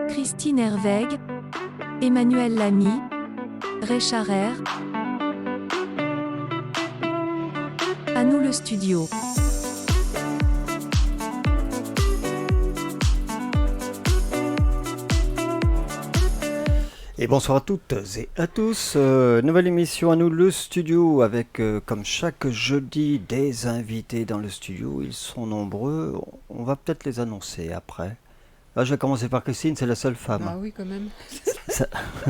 Christine Herweg, Emmanuel Lamy, Ray Charer. À nous le studio. Et bonsoir à toutes et à tous, nouvelle émission à nous le studio avec comme chaque jeudi des invités dans le studio, ils sont nombreux, on va peut-être les annoncer après. Là, je vais commencer par Christine, c'est la seule femme. Ah oui, quand même.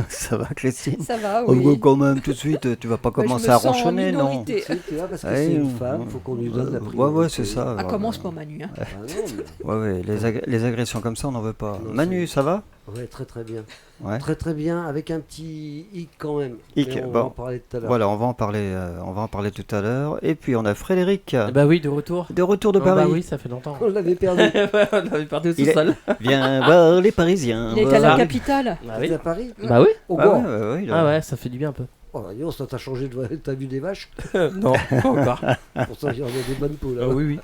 Ça va Christine? Ça va, Oh, oui. quand même, tout de suite, tu vas pas commencer à ronchonner, non? Tu vois, parce que c'est une femme, il faut qu'on lui donne la priorité. Ouais, c'est ça. Ah, commence par Manu. Hein. Ah non, mais... les agressions comme ça, on n'en veut pas. Non, Manu, ça va? Ouais, très très bien. Ouais. Très très bien, avec un petit hic quand même. Hic, Mais on bon. va en parler tout à l'heure. Voilà, on va en parler tout à l'heure. Et puis on a Frédéric, Bah oui, de retour. de retour de Oh, Paris. bah oui, ça fait longtemps. On l'avait perdu. Ouais, on avait perdu tout Il est- seul. Viens voir les Parisiens. Il est à la voir- capitale. Bah T'es oui. à Paris Bah oui. Au Ah Gand. ouais, Ah ouais, ça fait du bien un peu. Oh, dis donc, ça t'a changé de... T'as vu des vaches Non, pas encore. Pour ça, il y en a des bonnes poules. Ah hein. oui, oui.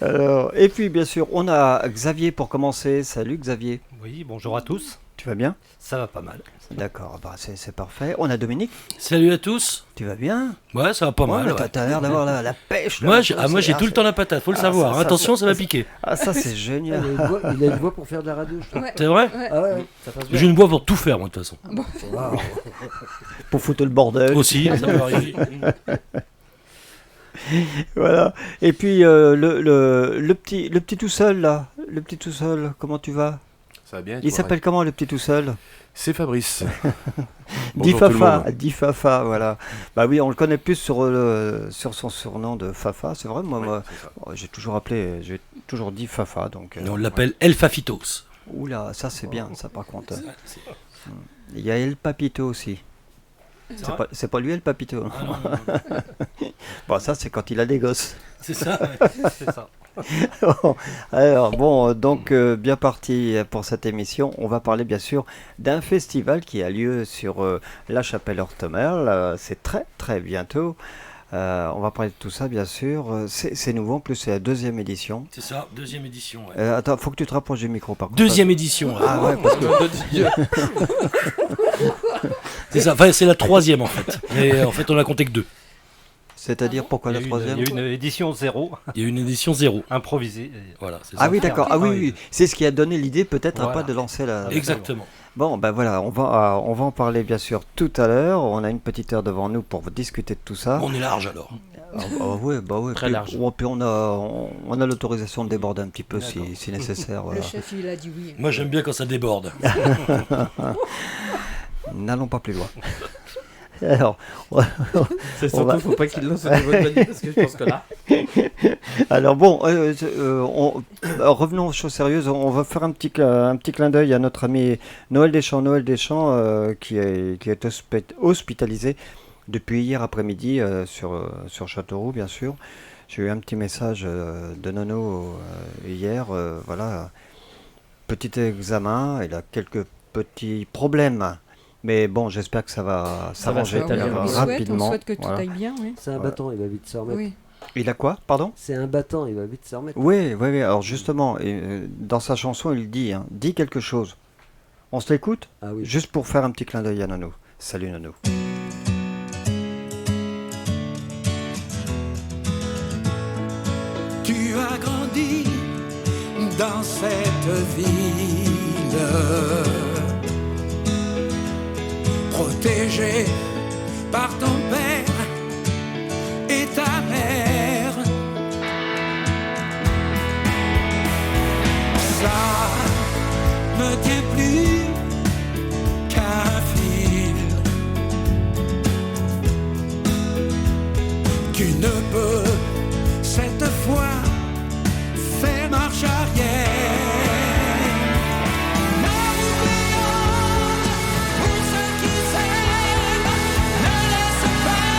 Alors, et puis bien sûr, on a Xavier pour commencer. Salut Xavier. Oui, bonjour à tous. Tu vas bien? Ça va pas mal. D'accord, bah c'est parfait. On a Dominique. Salut à tous. Tu vas bien? Ouais, ça va pas mal. Ouais, Ouais. t'as l'air d'avoir la pêche. là. Moi, j'ai Ah, tout le temps la patate, faut le ah, savoir. ça, hein. Attention, ça, ça va ça- piquer. Ah, ça c'est Ah, génial. il a une voix pour faire de la radio, je trouve. Ouais. C'est vrai? Ouais. Ah ouais, ça passe bien. J'ai une voix pour tout faire, moi, de toute façon. Waouh. Pour foutre le bordel. Aussi, ça peut arriver. Voilà. Et puis le petit tout seul là. Le petit tout seul, comment tu vas? Ça va bien. Il s'appelle comment le petit tout seul? C'est Fabrice. Di Bonjour tout le Fafa, monde. Di Fafa, voilà. Bah oui, on le connaît plus sur son surnom de Fafa, c'est vrai. Moi, C'est ça. j'ai toujours dit Fafa, donc. Et on l'appelle El Fafitos. Oula, ça c'est bien, ça par contre. C'est Il y a El Papito aussi. vrai C'est pas lui El Papito. Ah, non. Bon, ça c'est quand il a des gosses. C'est ça, ouais. C'est ça. Alors bon, donc bien parti pour cette émission. On va parler bien sûr d'un festival qui a lieu sur la chapelle Hortemerle. C'est très très bientôt. On va parler de tout ça bien sûr. C'est nouveau, en plus c'est la deuxième édition. C'est ça, deuxième édition. Ouais. Attends, faut que tu te rapproches du micro par contre. Deuxième édition. ouais. Ah ouais, parce que C'est ça, enfin, c'est la troisième en fait. Mais en fait, on a compté que deux. c'est-à-dire pourquoi la troisième? Il y a eu une édition 0, Il y a eu une édition 0. improvisée. Et Voilà, c'est ça. Ah oui, d'accord. Ah oui, oui. oui. C'est ce qui a donné l'idée peut-être Voilà. pas de lancer la. Exactement. Bon, ben voilà, on va en parler bien sûr tout à l'heure. On a une petite heure devant nous pour discuter de tout ça. On est large alors. Ouais. Très large. Puis on a l'autorisation de déborder un petit peu si nécessaire. Voilà. Le chef, il a dit oui. Moi, j'aime bien quand ça déborde. N'allons pas plus loin. Alors, C'est On va- surtout, faut pas qu'il lance au niveau de Manu, parce que je pense que là. alors bon, revenons aux choses sérieuses. On va faire un petit clin d'œil à notre ami Noël Deschamps. Noël Deschamps qui est hospitalisé depuis hier après-midi sur Châteauroux, bien sûr. J'ai eu un petit message de Nono hier. Voilà, petit examen. Il a quelques petits problèmes. Mais bon, j'espère que ça va s'arranger se rétablir. On rapidement. souhaite que tout Voilà. aille bien, oui. C'est un battant, il va vite se remettre. Oui. Il a quoi, pardon? C'est un battant, il va vite se remettre. Oui. Alors justement, dans sa chanson, il dit, dis quelque chose. On se l'écoute? Ah oui. Juste pour faire un petit clin d'œil à Nono. Salut Nono. Tu as grandi dans cette ville, protégé par ton père et ta mère. Ça ne tient plus qu'un fil. Tu ne peux cette fois faire marche arrière. N'oublions pour ceux qui s'aiment, ne laisse pas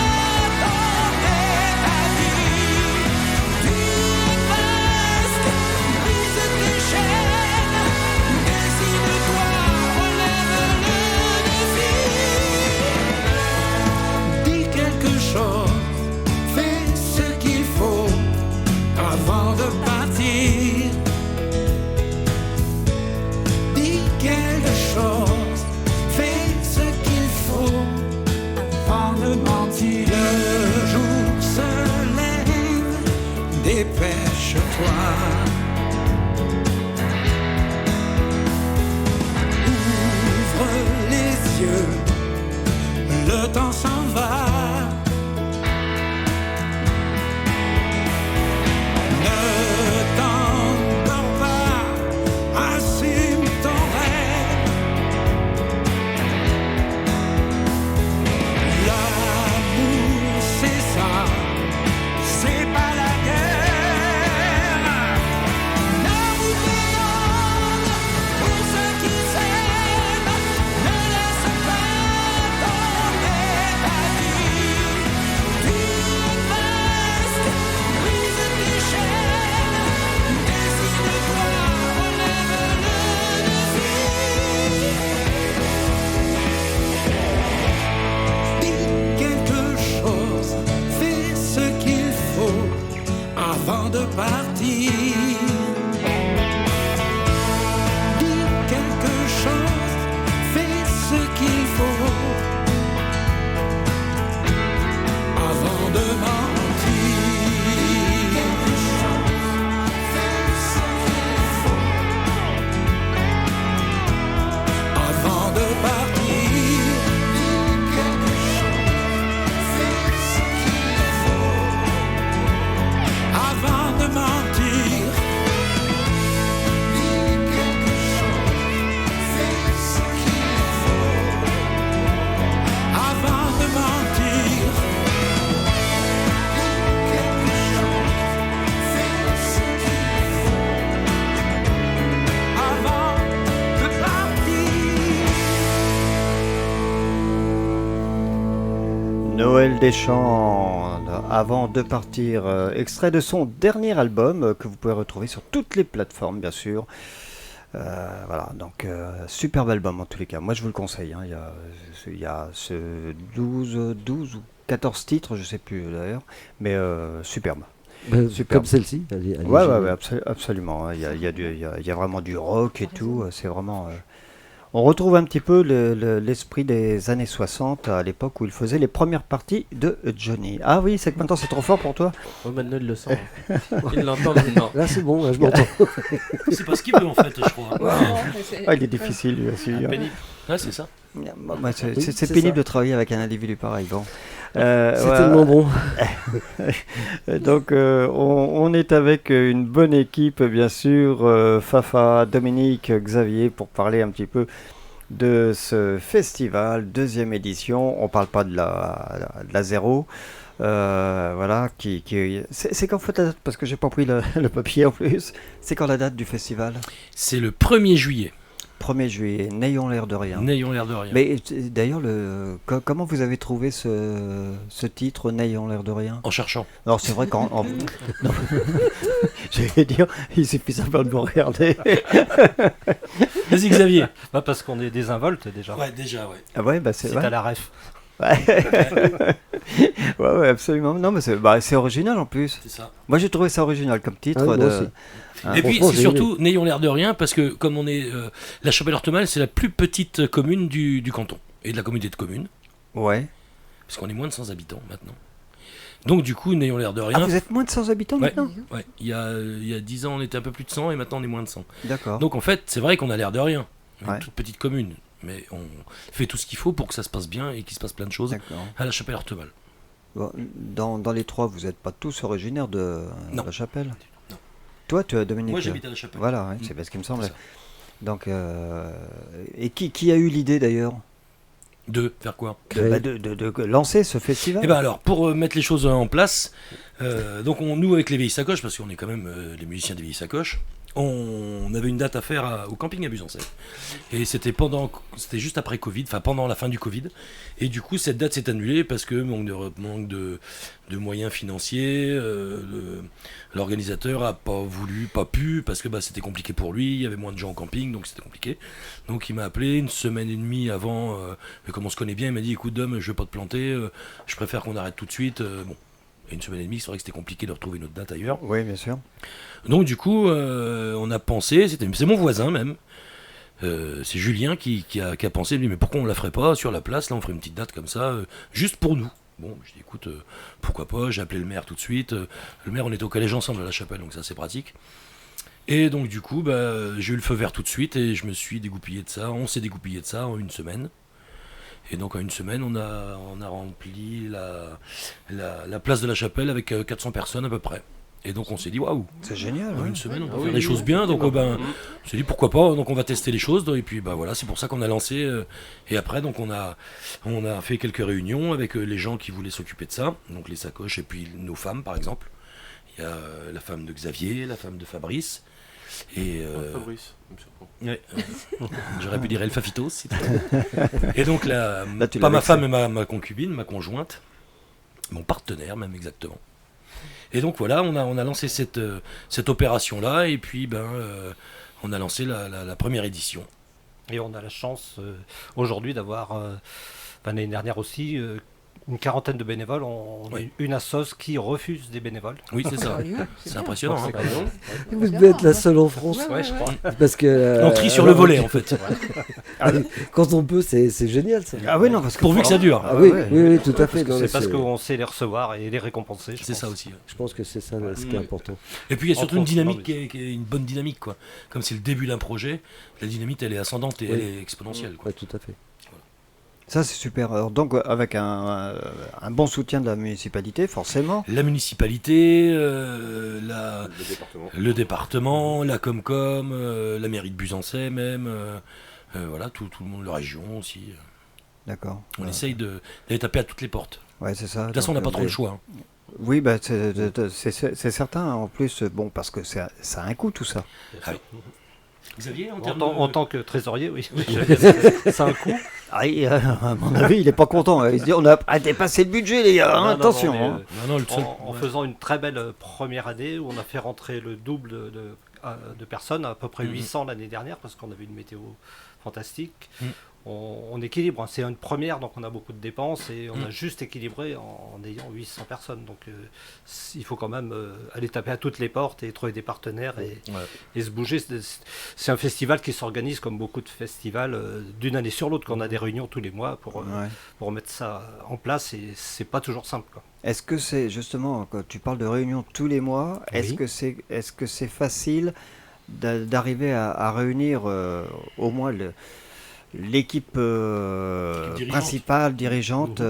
tomber ta vie. Tu es presque brise tes chaînes, décide-toi, relève le défi. Dis quelque chose, fais Deschamps, avant de partir, extrait de son dernier album que vous pouvez retrouver sur toutes les plateformes, bien sûr. Voilà, donc superbe album en tous les cas. Moi, je vous le conseille. Hein. Il y a ce 12 ou 14 titres, je sais plus d'ailleurs, mais superbe. Comme celle-ci. Ouais, absolument. Hein. Il y a vraiment du rock et tout. C'est vraiment. On retrouve un petit peu l'esprit des années 60, à l'époque où il faisait les premières parties de Johnny. Ah oui, c'est que maintenant c'est trop fort pour toi. Oh, maintenant il le sent. Il l'entend maintenant. Là, c'est bon, là, je m'entends. C'est pas ce qu'il veut en fait, je crois. Ah, il est difficile lui aussi. Hein. Pénible. Ouais, c'est ça. Moi, c'est Oui, c'est c'est pénible ça. de travailler avec un individu pareil. Bon. C'est Voilà. tellement bon. Donc on est avec une bonne équipe bien sûr, Fafa, Dominique, Xavier pour parler un petit peu de ce festival, deuxième édition. On parle pas de la zéro, voilà, c'est quand fait la date, parce que j'ai pas pris le papier en plus. C'est quand la date du festival? C'est le 1er juillet. 1er juillet, n'ayons l'air de rien. N'ayons l'air de rien. Mais d'ailleurs, comment vous avez trouvé ce titre, N'ayons l'air de rien? En cherchant. Alors c'est vrai qu'en... Non. J'allais dire, il suffit simplement de me regarder. Vas-y Xavier. Bah, parce qu'on est désinvolte déjà. Ouais, déjà, ouais. Ah ouais, bah c'est C'est vrai. à la ref. Ouais, absolument. Non, mais c'est original en plus. C'est ça. Moi j'ai trouvé ça original comme titre. Ah oui, moi aussi. Hein. Et puis franchement, c'est j'ai surtout, n'ayons l'air de rien, parce que comme on est. La Chapelle-Ortemal, c'est la plus petite commune du canton et de la communauté de communes, Ouais. parce qu'on est moins de 100 habitants maintenant. Donc du coup, n'ayons l'air de Ah, rien. vous êtes moins de 100 habitants Ouais, maintenant? ouais. Il y a 10 ans, on était un peu plus de 100 et maintenant on est moins de 100. D'accord. Donc en fait, c'est vrai qu'on a l'air de rien. Une Ouais. toute petite commune. Mais on fait tout ce qu'il faut pour que ça se passe bien et qu'il se passe plein de choses D'accord. à la Chapelle-Ortemal. Bon, dans les trois, vous n'êtes pas tous originaires de Non. la Chapelle? Non. Toi, tu as Dominique. Moi j'habite à la Chapelle. Voilà, ouais, c'est bien ce qui me semblait. C'est ça. Donc, et qui a eu l'idée d'ailleurs De faire quoi? de lancer ce festival? Eh ben alors, pour mettre les choses en place, donc nous avec les Vieilles Sacoches, parce qu'on est quand même les musiciens des Vieilles Sacoches, on avait une date à faire au camping à Busancais. Et c'était juste après Covid, enfin pendant la fin du Covid. Et du coup, cette date s'est annulée parce que manque de moyens financiers. L'organisateur a pas pu, parce que c'était compliqué pour lui. Il y avait moins de gens au camping, donc c'était compliqué. Donc il m'a appelé une semaine et demie avant. Et comme on se connaît bien, il m'a dit écoute Dom, je vais pas te planter. Je préfère qu'on arrête tout de suite. Bon. Et une semaine et demie, c'est vrai que c'était compliqué de retrouver une autre date ailleurs. Oui, bien sûr. Donc du coup, on a pensé, c'est mon voisin même, c'est Julien qui a pensé, lui, mais pourquoi on la ferait pas sur la place, là on ferait une petite date comme ça, juste pour nous. Bon, je dis écoute, pourquoi pas, j'ai appelé le maire tout de suite, le maire on était au collège ensemble à la Chapelle, donc ça c'est pratique. Et donc du coup, j'ai eu le feu vert tout de suite et je me suis dégoupillé de ça, on s'est dégoupillé de ça en une semaine. Et donc en une semaine, on a rempli la place de la Chapelle avec 400 personnes à peu près. Et donc on s'est dit waouh, C'est génial. en ouais. une semaine on peut Ah faire oui, les choses bien, donc on s'est dit pourquoi pas, donc on va tester les choses, et puis voilà, c'est pour ça qu'on a lancé, et après donc on a fait quelques réunions avec les gens qui voulaient s'occuper de ça, donc les sacoches et puis nos femmes par exemple. Il y a la femme de Xavier, la femme de Fabrice, et Fabrice, il me surprend. ouais, j'aurais pu dire Elfa Fitos, si tu veux. Et donc tu pas l'as ma vexé. femme et ma concubine, ma conjointe, mon partenaire même exactement. Et donc voilà, on a lancé cette opération-là, et puis on a lancé la première édition. Et on a la chance aujourd'hui d'avoir, l'année dernière aussi, une quarantaine de bénévoles. On a Oui. une assoce qui refuse des bénévoles. Oui, c'est ça. C'est impressionnant. Donc, Hein. c'est quand même- Vous devez être la seule en France. Ouais, je crois. Parce que, On trie sur le alors, volet en fait. Quand on peut, c'est génial ça. Ah oui, non, parce que Pourvu que ça dure. Ah oui, ouais. oui, tout à fait. Non, mais C'est parce qu'on sait les recevoir et les récompenser. je C'est pense. ça aussi. Ouais. Je pense que c'est ça ce qui est important. Et puis il y a surtout une Entre autres, dynamique non, qui est une bonne dynamique, quoi. Comme c'est le début d'un projet, la dynamique elle est ascendante et Oui. elle est exponentielle. Quoi. Ouais, tout à fait. ça c'est super. Alors, donc avec un bon soutien de la municipalité, forcément. La municipalité, le département, la Comcom, la mairie de Busancais même, voilà, tout le monde, la région aussi. D'accord. On Ouais. essaye d'aller taper à toutes les portes. Ouais, c'est ça. De toute façon, on n'a pas trop le choix. Hein. Oui, c'est certain. En plus, bon, parce que ça a un coût tout ça. Xavier, En tant que trésorier, oui. C'est un coût. Ah, à mon avis, il est pas content. Il se dit on a dépassé le budget, les gars. hein, Non, non, attention. non, mais, hein. Non, non, le seul- en faisant une très belle première année où on a fait rentrer le double de personnes, à peu près 800 l'année dernière, parce qu'on avait une météo fantastique. On équilibre, hein. C'est une première, donc on a beaucoup de dépenses et on a juste équilibré en ayant 800 personnes. Donc il faut quand même aller taper à toutes les portes et trouver des partenaires et se bouger. C'est un festival qui s'organise comme beaucoup de festivals d'une année sur l'autre, qu'on a des réunions tous les mois pour mettre ça en place et c'est pas toujours simple, quoi. Est-ce que c'est justement, quand tu parles de réunions tous les mois, est-ce Oui. que c'est facile d'arriver à réunir au moins l'équipe dirigeante. principale, dirigeante,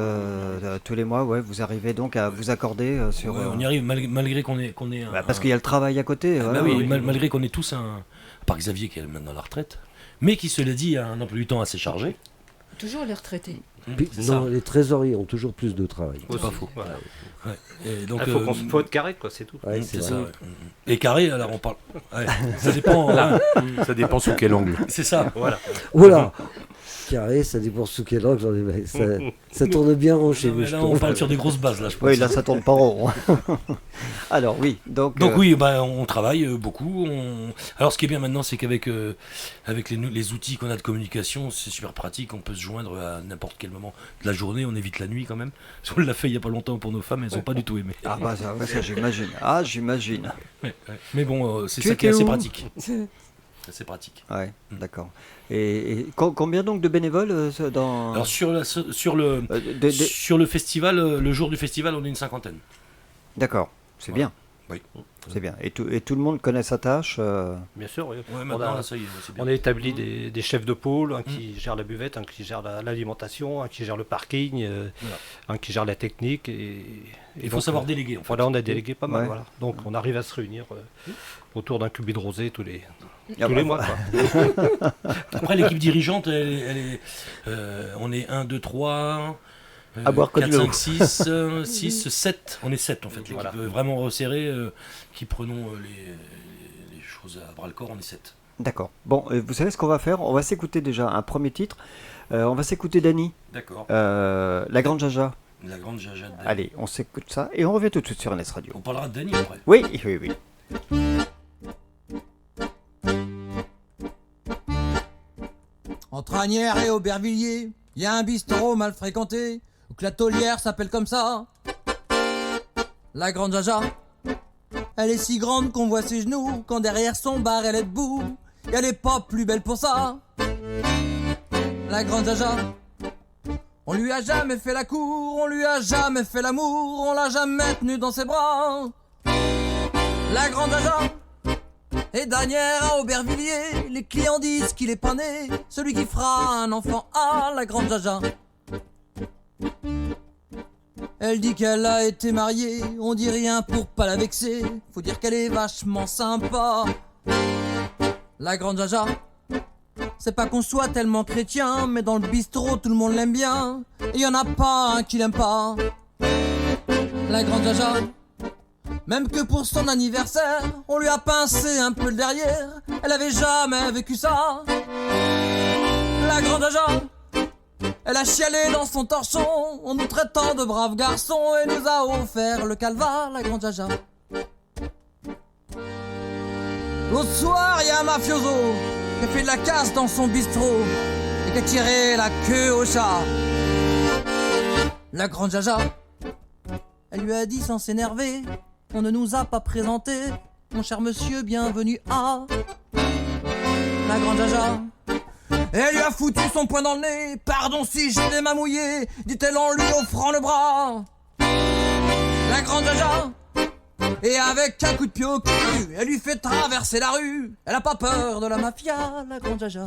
tous les mois, ouais, vous arrivez donc à vous accorder sur... Ouais, on y arrive malgré qu'on est parce qu'il y a le travail à côté. Ah voilà. bah oui, malgré qu'on est tous un... Par Xavier qui est maintenant à la retraite, mais qui cela dit a un emploi du temps assez chargé. Toujours les retraités. Puis, C'est non, ça. les trésoriers ont toujours plus de travail. C'est pas faux. Voilà. Ouais. Et donc, Faut être carré, quoi, c'est tout. Ouais, c'est c'est ça. vrai. Ouais. Et carré, alors on parle. Ouais. Ça dépend. hein. Ça dépend sous quel angle. C'est ça. Voilà. Oula Carré, ça dépend sous quel angle j'en ai. Ça tourne bien rond chez Non, vous. mais je là, on trouve. parle sur des grosses bases, là, je pense. Oui, là, ça tourne pas rond. Alors, oui. Donc Oui, bah, on travaille beaucoup. Alors, ce qui est bien maintenant, c'est qu'avec avec les outils qu'on a de communication, c'est super pratique. On peut se joindre à n'importe quel moment de la journée. On évite la nuit quand même. Parce qu'on l'a fait il n'y a pas longtemps pour nos femmes, elles n'ont pas du tout aimé. Ah, bah, ça j'imagine. Ah, j'imagine. Ouais. Mais bon, c'est Tu ça qui est étais assez où pratique. C'est pratique. Ouais, d'accord. Et combien donc de bénévoles dans... Alors, sur le sur le festival, le jour du festival, on est une cinquantaine. D'accord, c'est Voilà. bien. Oui. C'est bien. Et tout le monde connaît sa tâche. Bien sûr, oui. Ouais, On maintenant, a- là, ça y est, c'est bien. On a établi des chefs de pôle, un qui gère la buvette, un qui gère l'alimentation, un qui gère le parking, Voilà. un qui gère la technique. Et Il faut donc, savoir déléguer. En fait. Voilà, on a délégué pas mal. Ouais. Voilà. Donc on arrive à se réunir autour d'un cubi de rosé tous les Ah bah, mois. Quoi. Après, l'équipe dirigeante, on est 1, 2, 3. À boire que de 4, l'eau. 5, 6, 6, 7. On est 7 en fait. L'équipe Voilà. vraiment resserrée qui prenons les choses à bras le corps, on est 7. D'accord. Bon, vous savez ce qu'on va faire? On va s'écouter déjà un premier titre. On va s'écouter Dany, D'accord. La Grande Jaja. La grande Jaja de Dany. Allez, on s'écoute ça et on revient tout de suite sur NS Radio. On parlera de Dany après. Oui, oui, oui. Entre Asnières et Aubervilliers, y a un bistrot mal fréquenté, où que la taulière s'appelle comme ça. La Grande Jaja, elle est si grande qu'on voit ses genoux, quand derrière son bar elle est debout, et elle est pas plus belle pour ça. La Grande Jaja, on lui a jamais fait la cour, on lui a jamais fait l'amour, on l'a jamais tenue dans ses bras. La Grande Jaja, et d'Asnières à Aubervilliers, les clients disent qu'il est pas né, celui qui fera un enfant à la Grande Jaja. Elle dit qu'elle a été mariée, on dit rien pour pas la vexer, faut dire qu'elle est vachement sympa. La Grande Jaja, c'est pas qu'on soit tellement chrétien, mais dans le bistrot tout le monde l'aime bien, et y en a pas un qui l'aime pas. La Grande Jaja, même que pour son anniversaire, on lui a pincé un peu le derrière, elle avait jamais vécu ça. La Grande Jaja, elle a chialé dans son torchon, en nous traitant de braves garçons, et nous a offert le calva, la Grande Jaja. L'autre soir, y a un mafioso qui a fait de la casse dans son bistrot, et qui a tiré la queue au chat. La Grande Jaja, elle lui a dit sans s'énerver: on ne nous a pas présenté, mon cher monsieur, bienvenue à la Grande Jaja. Et elle lui a foutu son poing dans le nez. Pardon si j'ai les mains mouillées, dit-elle en lui offrant le bras. La Grande Jaja, et avec un coup de pied au cul, elle lui fait traverser la rue. Elle a pas peur de la mafia, la Grande Jaja.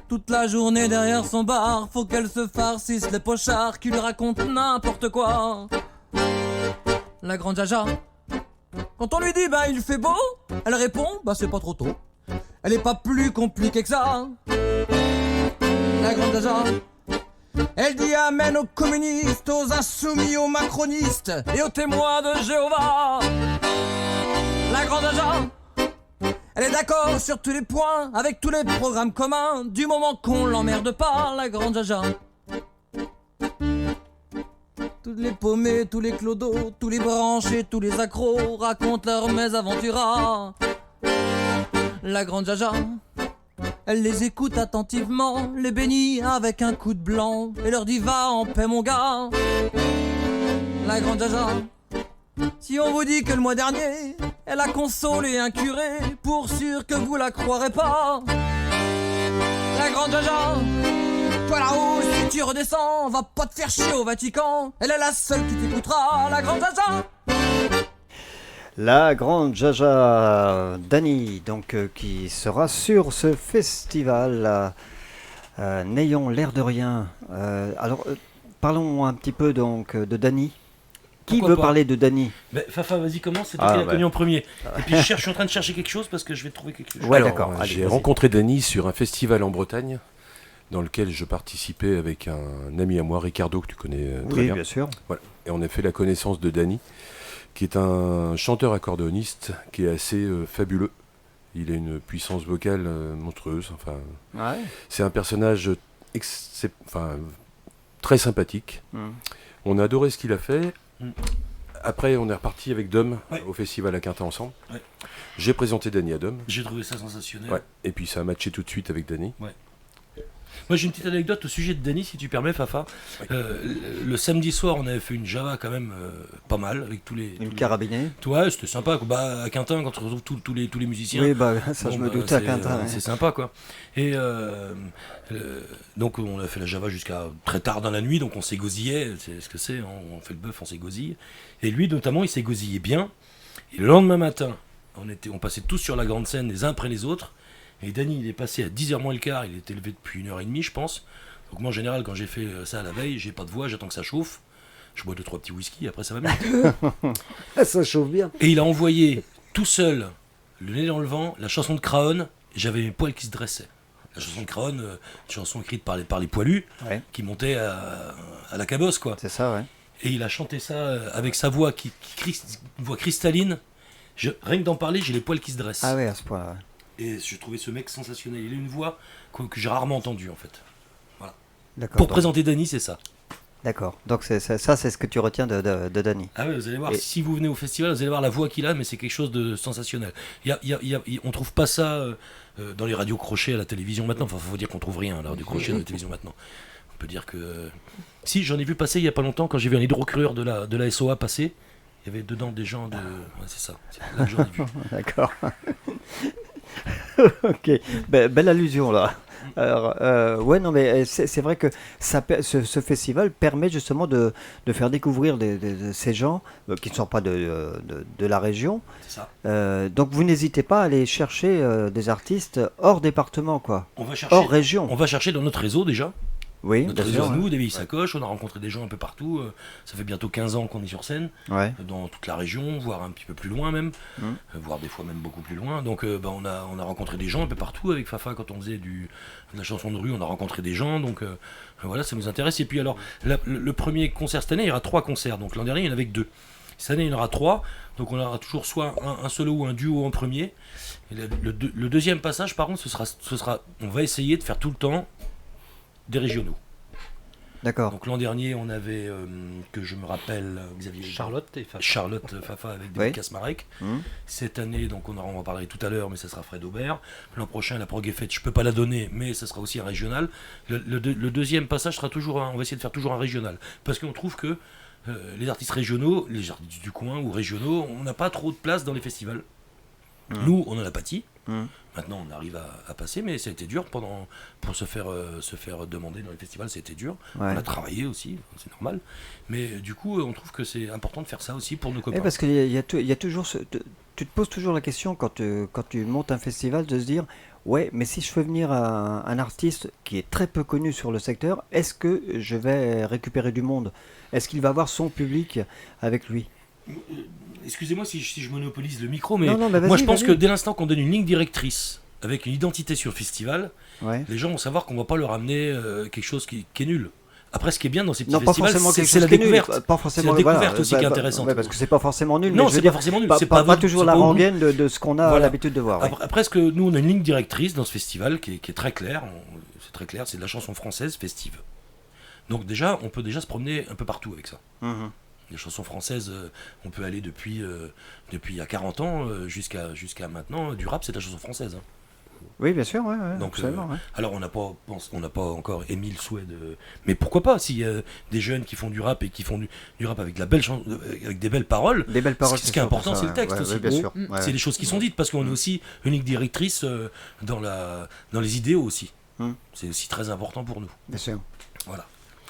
Toute la journée derrière son bar, faut qu'elle se farcisse les pochards qui lui racontent n'importe quoi. La Grande Jaja, quand on lui dit bah il fait beau, elle répond bah c'est pas trop tôt. Elle est pas plus compliquée que ça. La Grande Jaja, elle dit amen aux communistes, aux insoumis, aux macronistes et aux témoins de Jéhovah. La Grande Jaja, Elle est d'accord sur tous les points, avec tous les programmes communs, du moment qu'on l'emmerde pas, la grande Jaja. Tous les paumés, tous les clodos, tous les branchés, tous les accros racontent leurs mésaventures. La grande Jaja, elle les écoute attentivement, les bénit avec un coup de blanc et leur dit va en paix mon gars. La grande Jaja, si on vous dit que le mois dernier elle a consolé un curé, pour sûr que vous la croirez pas. La grande Jaja, toi là-haut si tu redescends, va pas te faire chier au Vatican, elle est la seule qui t'écoutera. La grande Jaja. La grande Jaja Dany, donc qui sera sur ce festival, n'ayant l'air de rien. Alors, parlons un petit peu donc de Dany. Qui Pourquoi veut pas parler de Dany? Fafa, vas-y, commence, c'est toi qui l'as connu en premier. Et puis je suis en train de chercher quelque chose parce que je vais trouver quelque chose. Ouais, Alors, d'accord. Allez, j'ai vas-y. rencontré Dany sur un festival en Bretagne dans lequel je participais avec un ami à moi, Ricardo, que tu connais très Oui, bien. bien sûr. Voilà. Et on a fait la connaissance de Dany, qui est un chanteur accordéoniste qui est assez fabuleux. Il a une puissance vocale monstrueuse. Enfin, Ouais. c'est un personnage très sympathique. On a adoré ce qu'il a fait. Après, on est reparti avec Dom au festival à Quintin ensemble. Ouais. J'ai présenté Dany à Dom. J'ai trouvé ça sensationnel. Ouais. Et puis ça a matché tout de suite avec Dany. Moi j'ai une petite anecdote au sujet de Dany, si tu permets, Fafa. Le samedi soir, on avait fait une Java quand même pas mal avec tous les. Une carabinée. Ouais, c'était sympa. Quoi. Bah, à Quintin, quand on retrouve tous les musiciens. Oui, bah ça bon, je me bah, doutais à c'est, Quintin. Ouais. C'est sympa quoi. Et donc on a fait la Java jusqu'à très tard dans la nuit, donc on s'égosillait. C'est ce que c'est, hein, on fait le bœuf, on s'égosille. Et lui notamment, il s'égosillait bien. Et le lendemain matin, on passait tous sur la grande scène les uns après les autres. Et Dany, il est passé à 10h moins le quart, il était levé depuis 1h30, je pense. Donc moi, en général, quand j'ai fait ça la veille, j'ai pas de voix, j'attends que ça chauffe. Je bois 2-3 petits whisky, après ça va mieux. Ça chauffe bien. Et il a envoyé tout seul, le nez dans le vent, la chanson de Craon, j'avais mes poils qui se dressaient. La chanson de Craon, une chanson écrite par les poilus, Ouais. qui montaient à la cabosse, quoi. C'est ça, ouais. Et il a chanté ça avec sa voix, une voix cristalline. Rien que d'en parler, j'ai les poils qui se dressent. Ah ouais, à ce point-là. Ouais. Et je trouvais ce mec sensationnel. Il a une voix que j'ai rarement entendue, en fait. D'accord. Pour donc- présenter Dany, c'est ça. D'accord. Donc ça, c'est ce que tu retiens de Dany. Ah ouais, vous allez voir, Et- si vous venez au festival, vous allez voir la voix qu'il a, mais c'est quelque chose de sensationnel. On trouve pas ça dans les radios crochets à la télévision maintenant. Enfin, faut dire qu'on trouve rien à la radio crochet à la télévision maintenant. On peut dire que... Si, j'en ai vu passer il y a pas longtemps, quand j'ai vu un hydrocureur de la SOA passer, il y avait dedans des gens de... Ouais, c'est ça, c'est là que j'en ai vu. D'accord. Ok, belle allusion là. Alors, ouais, non, mais c'est vrai que ce festival permet justement de faire découvrir ces gens qui ne sont pas de la région. C'est ça. Donc vous n'hésitez pas à aller chercher des artistes hors département, quoi. On va chercher, Hors région. on va chercher dans notre réseau déjà. Oui, Notre bien réseau sûr. à nous, des vieilles sacoches, on a rencontré des gens un peu partout. Ça fait bientôt 15 ans qu'on est sur scène. Ouais. Dans toute la région, voire un petit peu plus loin même, voire des fois même beaucoup plus loin. Donc on a rencontré des gens un peu partout avec Fafa quand on faisait de la chanson de rue, on a rencontré des gens, donc voilà, ça nous intéresse. Et puis alors, le premier concert cette année, il y aura 3 concerts, donc l'an dernier il y en avait que 2. Cette année il y en aura 3, donc on aura toujours soit un solo ou un duo en premier. Et le deuxième passage par contre, ce sera, on va essayer de faire tout le temps des régionaux. D'accord. Donc l'an dernier, on avait, que je me rappelle, Xavier Charlotte et Fafa. Charlotte Fafa avec des Oui. Casmarek. Mhm. Cette année, donc on en parler tout à l'heure, mais ça sera Fred Aubert. L'an prochain, la Prog Fête, je peux pas la donner, mais ça sera aussi un régional. Le deuxième passage sera toujours, on va essayer de faire toujours un régional, parce qu'on trouve que les artistes régionaux, les artistes du coin ou régionaux, on n'a pas trop de place dans les festivals. Nous, on en a pâti. Maintenant, on arrive à passer, mais ça a été dur pour se faire demander dans les festivals, c'était dur. Ouais. On a travaillé aussi, c'est normal. Mais du coup, on trouve que c'est important de faire ça aussi pour nos copains. Et parce qu'il y a toujours tu te poses toujours la question quand tu montes un festival de se dire ouais, mais si je fais venir un artiste qui est très peu connu sur le secteur, est-ce que je vais récupérer du monde? Est-ce qu'il va avoir son public avec lui? Excusez-moi si je monopolise le micro, mais, Non, non, mais moi vas-y, je pense vas-y. que dès l'instant qu'on donne une ligne directrice avec une identité sur le festival, Ouais. les gens vont savoir qu'on ne va pas leur amener quelque chose qui est nul. Après, ce qui est bien dans ces petits Non, pas festivals, forcément c'est quelque c'est la chose qui est nul, découverte. pas forcément, C'est la découverte voilà, aussi qui est intéressante. ouais, parce que c'est pas forcément nul. Non, mais je c'est veux pas dire, forcément nul. pas, C'est pas, pas toujours c'est la pas au goût. rengaine de ce qu'on a Voilà. l'habitude de voir. Ouais. Après, ce que nous, on a une ligne directrice dans ce festival qui est très claire. C'est très clair, c'est de la chanson française festive. Donc déjà, on peut déjà se promener un peu partout avec ça. Mhm. Les chansons françaises, on peut aller depuis il y a 40 ans jusqu'à maintenant. Du rap, c'est de la chanson française. Hein. Oui, bien sûr, ouais, ouais, Donc, absolument. Ouais. alors, on n'a pas encore émis le souhait de. Mais pourquoi pas, s'il y a des jeunes qui font du rap et qui font du rap avec avec des belles paroles. Des belles paroles. Ce qui est important, c'est le texte ouais, aussi. ouais, bien sûr. Mm. Ouais, C'est les choses qui sont dites parce qu'on est aussi une ligne directrice dans les idéaux aussi. Mm. C'est aussi très important pour nous. bien sûr. Voilà.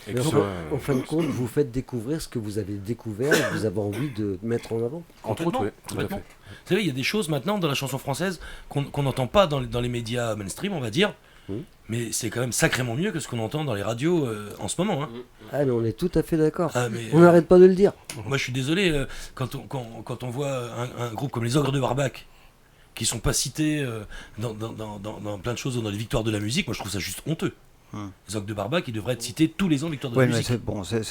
Et Mais que en, ce soit, en fin de compte, vous faites découvrir ce que vous avez découvert et que vous avez envie de mettre en avant. entre autres, oui, tout à Complètement. fait. Vous savez, il y a des choses maintenant dans la chanson française qu'on n'entend pas dans les médias mainstream, on va dire. Mais c'est quand même sacrément mieux que ce qu'on entend dans les radios en ce moment. Hein. Ah, mais on est tout à fait d'accord. Ah, mais, On n'arrête pas de le dire. moi, je suis désolé, quand on voit un groupe comme les Ogres de Barbac, qui sont pas cités dans plein de choses, dans les victoires de la musique, moi je trouve ça juste honteux. Les Ogres de Barbac, ils devraient être cités tous les ans victoires de Ouais, la mais musique.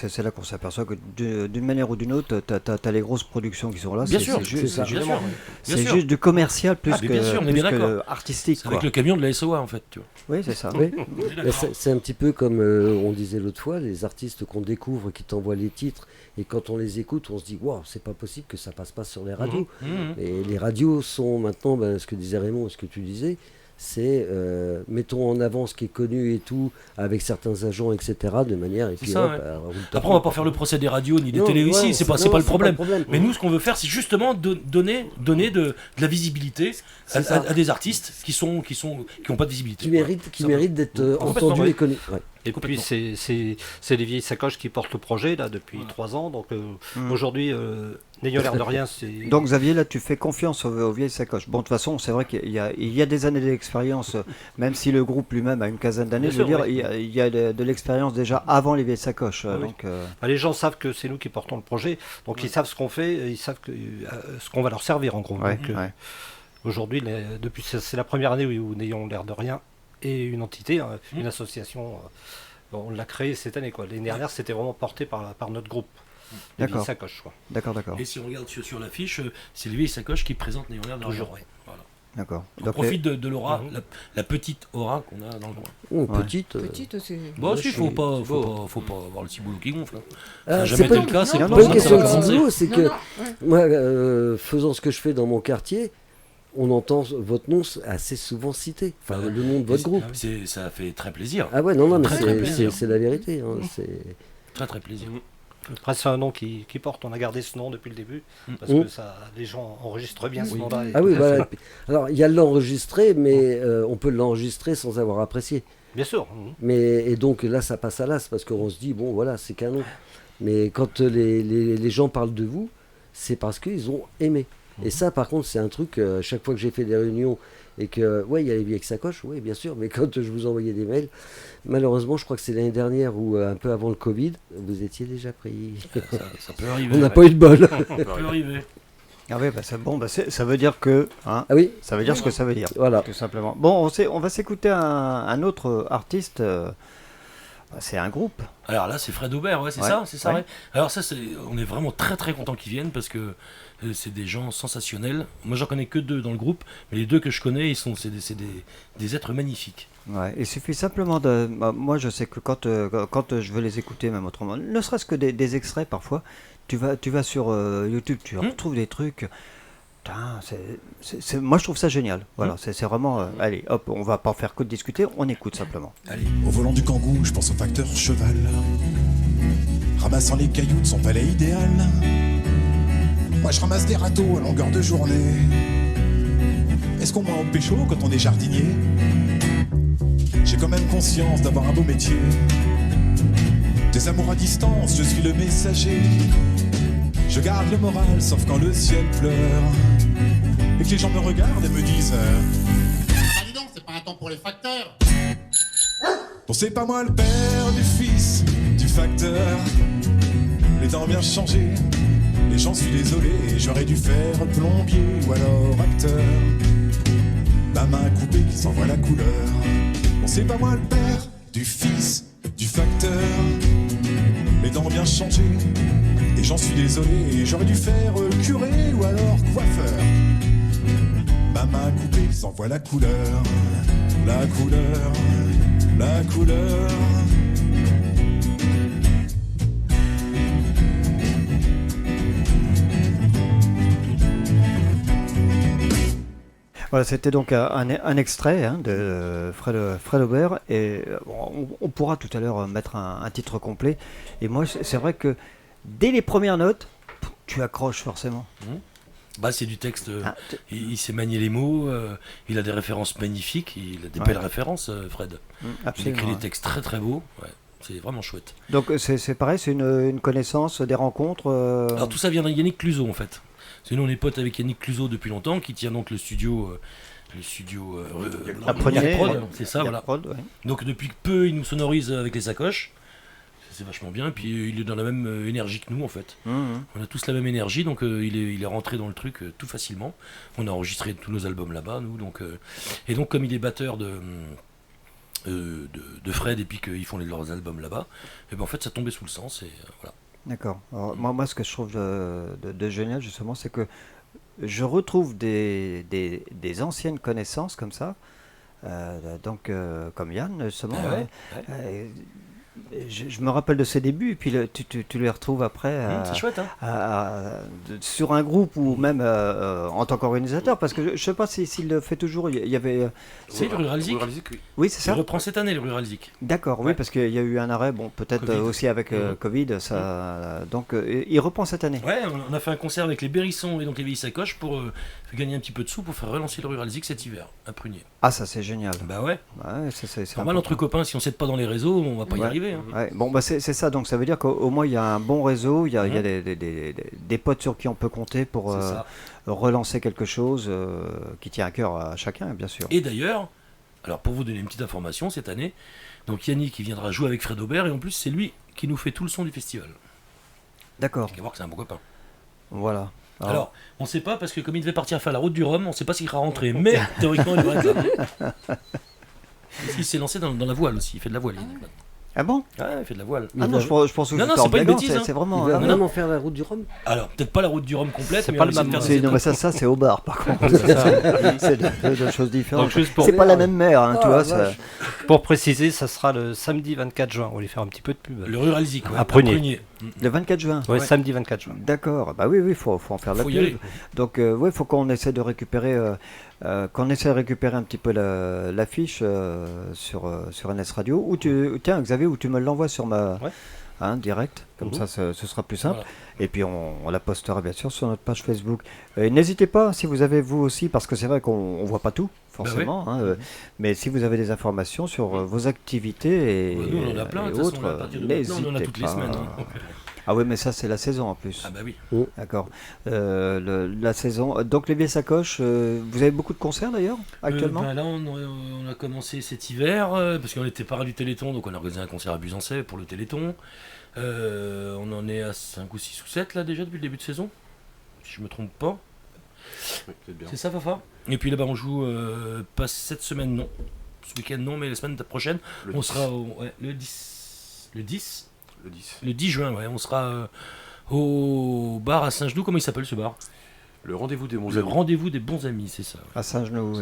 c'est là qu'on s'aperçoit que d'une manière ou d'une autre, t'as les grosses productions qui sont là. Bien c'est- sûr, c'est juste, c'est ça. bien sûr. c'est Bien sûr. juste du commercial plus Ah, mais bien sûr, on est plus bien que d'accord. artistique. C'est avec Quoi. le camion de la SOA en fait, tu vois. Oui, c'est ça. Oui. On est Mais d'accord. c'est un petit peu comme on disait l'autre fois, les artistes qu'on découvre, qui t'envoient les titres, et quand on les écoute, on se dit waouh, c'est pas possible que ça passe pas sur les radios. Mhm. Et les radios sont maintenant, ce que disait Raymond, et ce que tu disais, c'est mettons en avant ce qui est connu et tout, avec certains agents, etc., de manière. Et puis, ça, hop, ouais. roule top. Après, on va pas faire le procès des radios ni des Non, télés ouais, ici, c'est pas non, le problème. problème. Mais nous, ce qu'on veut faire, c'est justement donner de la visibilité C'est ça. à des artistes qui ont pas de visibilité. qui Voilà. méritent d'être Complètement, entendus ouais. et connus. Ouais. Et puis Complètement. c'est les vieilles sacoches qui portent le projet là depuis 3 ans. Donc aujourd'hui, n'ayant l'air de rien, c'est. Donc Xavier, là, tu fais confiance aux vieilles sacoches. Bon, de toute façon, c'est vrai qu'il y a des années d'expérience, même si le groupe lui-même a une quinzaine d'années, Bien je veux sûr, dire, oui. il y a de l'expérience déjà avant les vieilles sacoches. Oui. Donc, Les gens savent que c'est nous qui portons le projet, donc ils savent ce qu'on fait, ils savent ce qu'on va leur servir en gros. ouais, Donc, ouais. aujourd'hui, depuis c'est la première année où n'ayons l'air de rien et une entité, une association. On l'a créée cette année quoi. L'année dernière, c'était vraiment porté par notre groupe. Les D'accord. vieilles sacoches quoi. D'accord, d'accord. Et si on regarde sur l'affiche, c'est les vieilles sacoches qui présentent Néon L'air de Toujours. rien. Voilà. D'accord. On Donc, profite de l'aura, la petite aura qu'on a dans le coin. Oh, Ouais. petite. Petite, c'est. Bon, si, faut c'est pas avoir le ciboulot qui gonfle. Hein. Ça n'a jamais c'est été pas, le cas, c'est non, pour pas ça une que question ça de va commencer. boulot, c'est Non, que non, ouais. moi, faisant ce que je fais dans mon quartier, on entend votre nom assez souvent cité. Enfin, le nom de votre groupe. Ça fait très plaisir. Ah ouais, non, mais Très, très plaisir. c'est la vérité. Hein, c'est... Très très plaisir. Après, c'est un nom qui porte. On a gardé ce nom depuis le début parce Mm. que les gens enregistrent bien ce nom-là. et Ah oui, tout à voilà. fait. Alors, il y a l'enregistré, mais on peut l'enregistrer sans avoir apprécié. Bien sûr. Et donc là, ça passe à l'as parce qu'on se dit, bon, voilà, c'est canon. Mais quand les gens parlent de vous, c'est parce qu'ils ont aimé. Et ça, par contre, c'est un truc, chaque fois que j'ai fait des réunions et que, ouais, il y a les vieilles sacoches, oui, bien sûr, mais quand je vous envoyais des mails, malheureusement, je crois que c'est l'année dernière ou un peu avant le Covid, vous étiez déjà pris. Ça peut arriver. On n'a pas eu de bol. Ça peut arriver. Ah oui, bah, ça veut dire que... Hein, Ah oui, ça veut dire ce que ça veut dire, voilà. tout simplement. Bon, on va s'écouter un autre artiste. C'est un groupe. Alors là, c'est Fred Aubert, ouais, c'est ça, ouais. ouais. Alors ça, on est vraiment très très content qu'ils viennent parce que c'est des gens sensationnels. Moi, j'en connais que 2 dans le groupe, mais les 2 que je connais, c'est des êtres magnifiques. Ouais, il suffit simplement de... Moi, je sais que quand je veux les écouter, même autrement, ne serait-ce que des extraits parfois, tu vas sur YouTube, tu retrouves des trucs... Putain, moi, je trouve ça génial. Voilà, c'est vraiment... allez, hop, on va pas faire que de discuter, on écoute simplement. Allez. Au volant du Kangoo, je pense au facteur cheval, ramassant les cailloux de son palais idéal. Moi je ramasse des râteaux à longueur de journée. Est-ce qu'on ment au pécho quand on est jardinier? J'ai quand même conscience d'avoir un beau métier. Des amours à distance, je suis le messager. Je garde le moral, sauf quand le ciel pleure et que les gens me regardent et me disent Ah dis donc, c'est pas un temps pour les facteurs. bon, c'est pas moi le père du fils du facteur. Les temps ont bien changé et j'en suis désolé. J'aurais dû faire plombier ou alors acteur. Ma main coupée qui s'envoie la couleur. Bon, c'est pas moi le père du fils du facteur. mes dents ont bien changé. Et j'en suis désolé, j'aurais dû faire curé ou alors coiffeur. Maman a coupé, sans voit la couleur, la couleur, la couleur. Voilà, c'était donc un extrait de Fred Aubert, et on pourra tout à l'heure mettre un titre complet. Et moi, c'est vrai que dès les premières notes, tu accroches forcément. Bah, c'est du texte, Ah, il sait manier les mots, il a des références magnifiques, il a des belles références, Fred. Il Absolument, écrit ouais. des textes très très beaux, ouais, c'est vraiment chouette. Donc c'est pareil, c'est une connaissance, des rencontres. Alors tout ça vient de Yannick Cluzot en fait. Parce que nous on est potes avec Yannick Cluzot depuis longtemps, qui tient donc le studio Apprenez, Prod, ouais. c'est ça, voilà. Prod, ouais. Donc depuis peu il nous sonorise avec les sacoches, c'est vachement bien, et puis il est dans la même énergie que nous en fait. On a tous la même énergie, donc il est rentré dans le truc tout facilement. On a enregistré tous nos albums là-bas, nous, donc et donc comme il est batteur de Fred, et puis qu'ils font leurs albums là-bas, et ben en fait ça tombait sous le sens, et voilà. D'accord. Alors, moi, ce que je trouve de génial, justement, c'est que je retrouve des anciennes connaissances comme ça, donc comme Yann, justement. Ah ouais, Je me rappelle de ses débuts, et puis tu les retrouves après c'est chouette, hein. sur un groupe ou même en tant qu'organisateur, parce que je ne sais pas s'il le fait toujours. Il y avait. C'est le Ruralzik. Oui. Oui, c'est Ça ça. reprend cette année le Ruralzik. D'accord, oui, Ouais. parce qu'il y a eu un arrêt, bon, peut-être Covid. aussi avec Covid, ça. Donc, il reprend cette année. Ouais, on a fait un concert avec les Bérissons et donc les Vieilles Sacoches pour gagner un petit peu de sous pour faire relancer le Ruralzik cet hiver, à Prunier. Ah, ça c'est génial. Bah ouais. Ouais, c'est Normal entre copains, si on s'aide pas dans les réseaux, on va pas y Ouais. arriver. Hein. Ouais, bon, bah c'est ça, donc ça veut dire qu'au moins il y a un bon réseau, il y a des potes sur qui on peut compter pour C'est ça. relancer quelque chose qui tient à cœur à chacun, bien sûr. Et d'ailleurs, alors pour vous donner une petite information, cette année, donc Yannick il viendra jouer avec Fred Aubert, et en plus c'est lui qui nous fait tout le son du festival. D'accord, On va voir que c'est un bon copain. voilà. Alors, on sait pas, parce que comme il devait partir faire la route du Rhum, on sait pas s'il sera rentré, mais théoriquement il devrait être là. Il s'est lancé dans la voile aussi, il fait de la voile. Yannick, maintenant. Ah bon? Ouais, il fait de la voile. Ah non, je pense que Non, non, c'était c'est pas une en blaguant, bêtise, hein. c'est Il vraiment. va ah, non, vraiment faire la route du Rhum. Alors, peut-être pas la route du Rhum complète, C'est mais pas on le essaie de même, faire c'est- des non, mais étapes. ça c'est au bar par contre. C'est ça. C'est deux choses différentes. Donc, juste pour- C'est pas la même mer, hein, tu vois. Ça... Pour préciser, ça sera le samedi 24 juin. On va lui faire un petit peu de pub. Le Ruralzik, ouais, À Prunier. Le 24 juin. Ouais, Ouais. samedi 24 juin. D'accord, bah oui, faut en faire de la Faut y pub. aller. Donc, il faut qu'on essaie de récupérer, un petit peu l'affiche sur NS Radio. Ou tiens, Xavier, où tu me l'envoies sur ma direct, comme ça, ce sera plus simple. Voilà. Et puis on la postera bien sûr sur notre page Facebook. N'hésitez pas, si vous avez vous aussi, parce que c'est vrai qu'on voit pas tout forcément, mais si vous avez des informations sur vos activités et, Bah, nous, on en a plein, de et toute façon, autres, à partir de maintenant, on en a n'hésitez toutes les pas. semaines. Hein. Ah oui, mais ça c'est la saison en plus. Ah bah oui. D'accord. La saison. Donc les vieilles sacoches, vous avez beaucoup de concerts d'ailleurs actuellement Bah là, on a commencé cet hiver, parce qu'on était parrain du Téléthon, donc on a organisé un concert à Busancais pour le Téléthon. On en est à 5 ou 6 ou 7 là déjà depuis le début de saison, si je me trompe pas. Oui, peut-être bien. C'est ça, Fafa? Et puis là-bas, on joue pas cette semaine, non. Ce week-end, non, mais la semaine prochaine, Le on 10. sera le 10. Le 10 Le 10. Le 10 juin, ouais, on sera au bar à Saint-Genoux. Comment il s'appelle ce bar? Le rendez-vous des bons Le amis. rendez-vous des bons amis, c'est ça. À Saint-Genoux.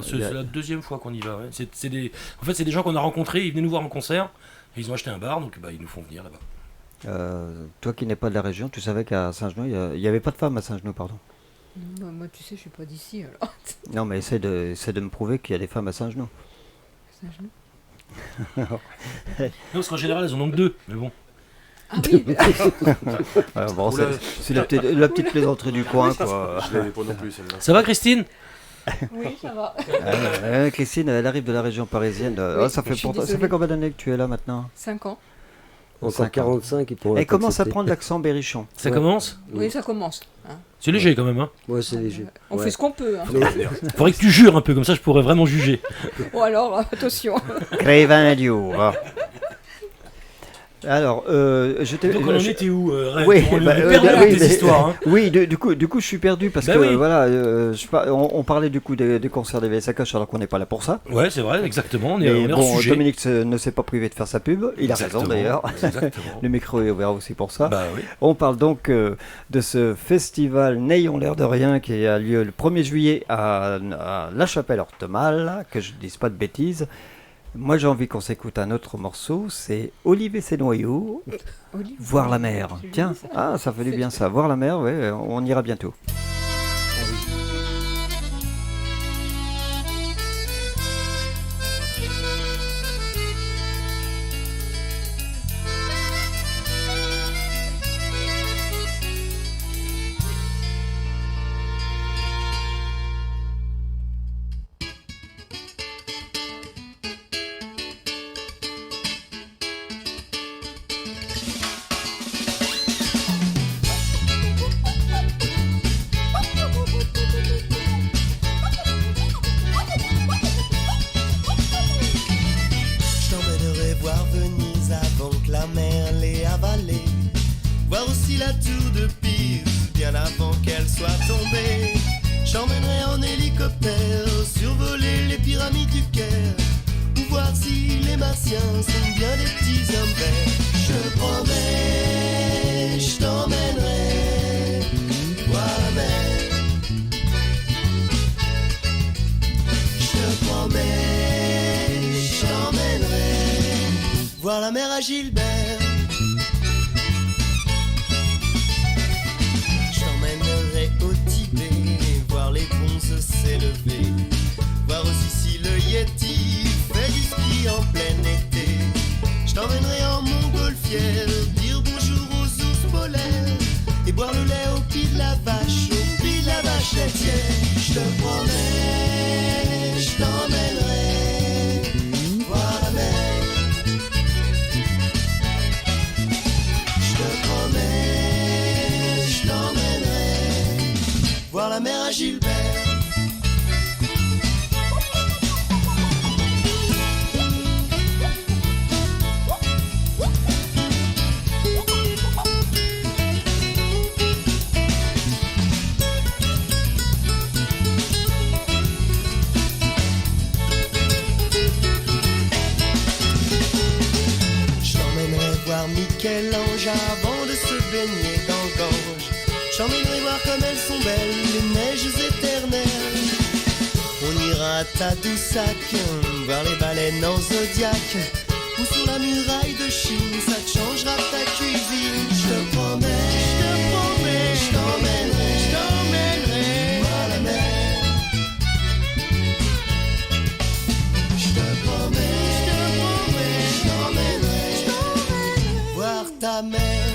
C'est la deuxième fois qu'on y va. Ouais. En fait, c'est des gens qu'on a rencontrés, ils venaient nous voir en concert, et ils ont acheté un bar, donc bah, ils nous font venir là-bas. Toi qui n'es pas de la région, tu savais qu'à Saint-Genoux, il n'y avait pas de femmes à Saint-Genoux, pardon. Bah, moi, tu sais, je suis pas d'ici alors. Non, mais essaie de me prouver qu'il y a des femmes à Saint-Genoux. Saint-Genoux. Non, parce qu'en général, elles en ont que deux, mais bon. Ah oui, Bon, Oula. c'est la petite plaisanterie du coin, quoi. Je l'avais pas non plus celle-là. Ça va, Christine? oui, ça va. Christine, elle arrive de la région parisienne. Oui, Ça je suis fait désolée. combien d'années que tu es là maintenant? 5 ans. Encore 5 ans. 45, ils pourront Elle pas commence à accepter. prendre l'accent berrichon. Ça Ouais. commence? Oui, ça commence. hein. C'est léger quand même, hein. Ouais, c'est léger. On Ouais. fait ce qu'on peut. hein. Faudrait que tu jures un peu, comme ça je pourrais vraiment juger. Ou alors, attention. Crévin Dieu. Alors, j'étais. Donc on en était où Oui, on bah, est perdu oui, avec tes mais- histoires. Hein. Oui, du coup, je suis perdu parce Bah que oui. voilà, on parlait du coup des concerts des Sacoches alors qu'on n'est pas là pour ça. Ouais, c'est vrai, exactement. On est, Mais on est hors bon, sujet. Dominique ne s'est pas privé de faire sa pub. Il a raison Exactement, d'ailleurs. exactement. Le micro est ouvert aussi pour ça. Bah oui. On parle donc de ce festival N'ayons l'air de rien qui a lieu le 1er juillet à La Chapelle-Ortemal, que je ne dise pas de bêtises. Moi j'ai envie qu'on s'écoute un autre morceau, c'est Olive et ses noyaux, Olive, Voir la mer. c'est Tiens, joli, ça. ça fait du bien ça, Voir la mer, ouais, on ira bientôt. Je t'emmènerai voir Venise avant que la mer l'ait avalée. Voir aussi la tour de Pise bien avant qu'elle soit tombée. Je t'emmènerai en hélicoptère survoler les pyramides du Caire. Ou voir si les martiens sont bien des petits hommes verts. Je te promets, je t'emmènerai voir la mer. Je te promets, je t'emmènerai voir la mer à Gilbert. Je t'emmènerai au Tibet voir les ponts s'élever. Voir aussi si le Yeti fait du ski en plein été. Je t'emmènerai en montgolfière dire bonjour aux ours polaires et boire le lait au pied de la vache, au pied de la vache laitière. Je te promets, je t'emmènerai voir la mer. Je te promets, je t'emmènerai voir la mer à Gilbert. Je t'emmènerai voir Michel-Ange avant de se baigner dans le Gange. J'emmènerai voir comme elles sont belles, les neiges éternelles. On ira à Tadoussac, voir les baleines en zodiaque. Ou sur la muraille de Chine, ça te changera ta cuisine. Je te promets, je t'emmènerai voir la mer. Je te promets, je t'emmènerai voir ta mère.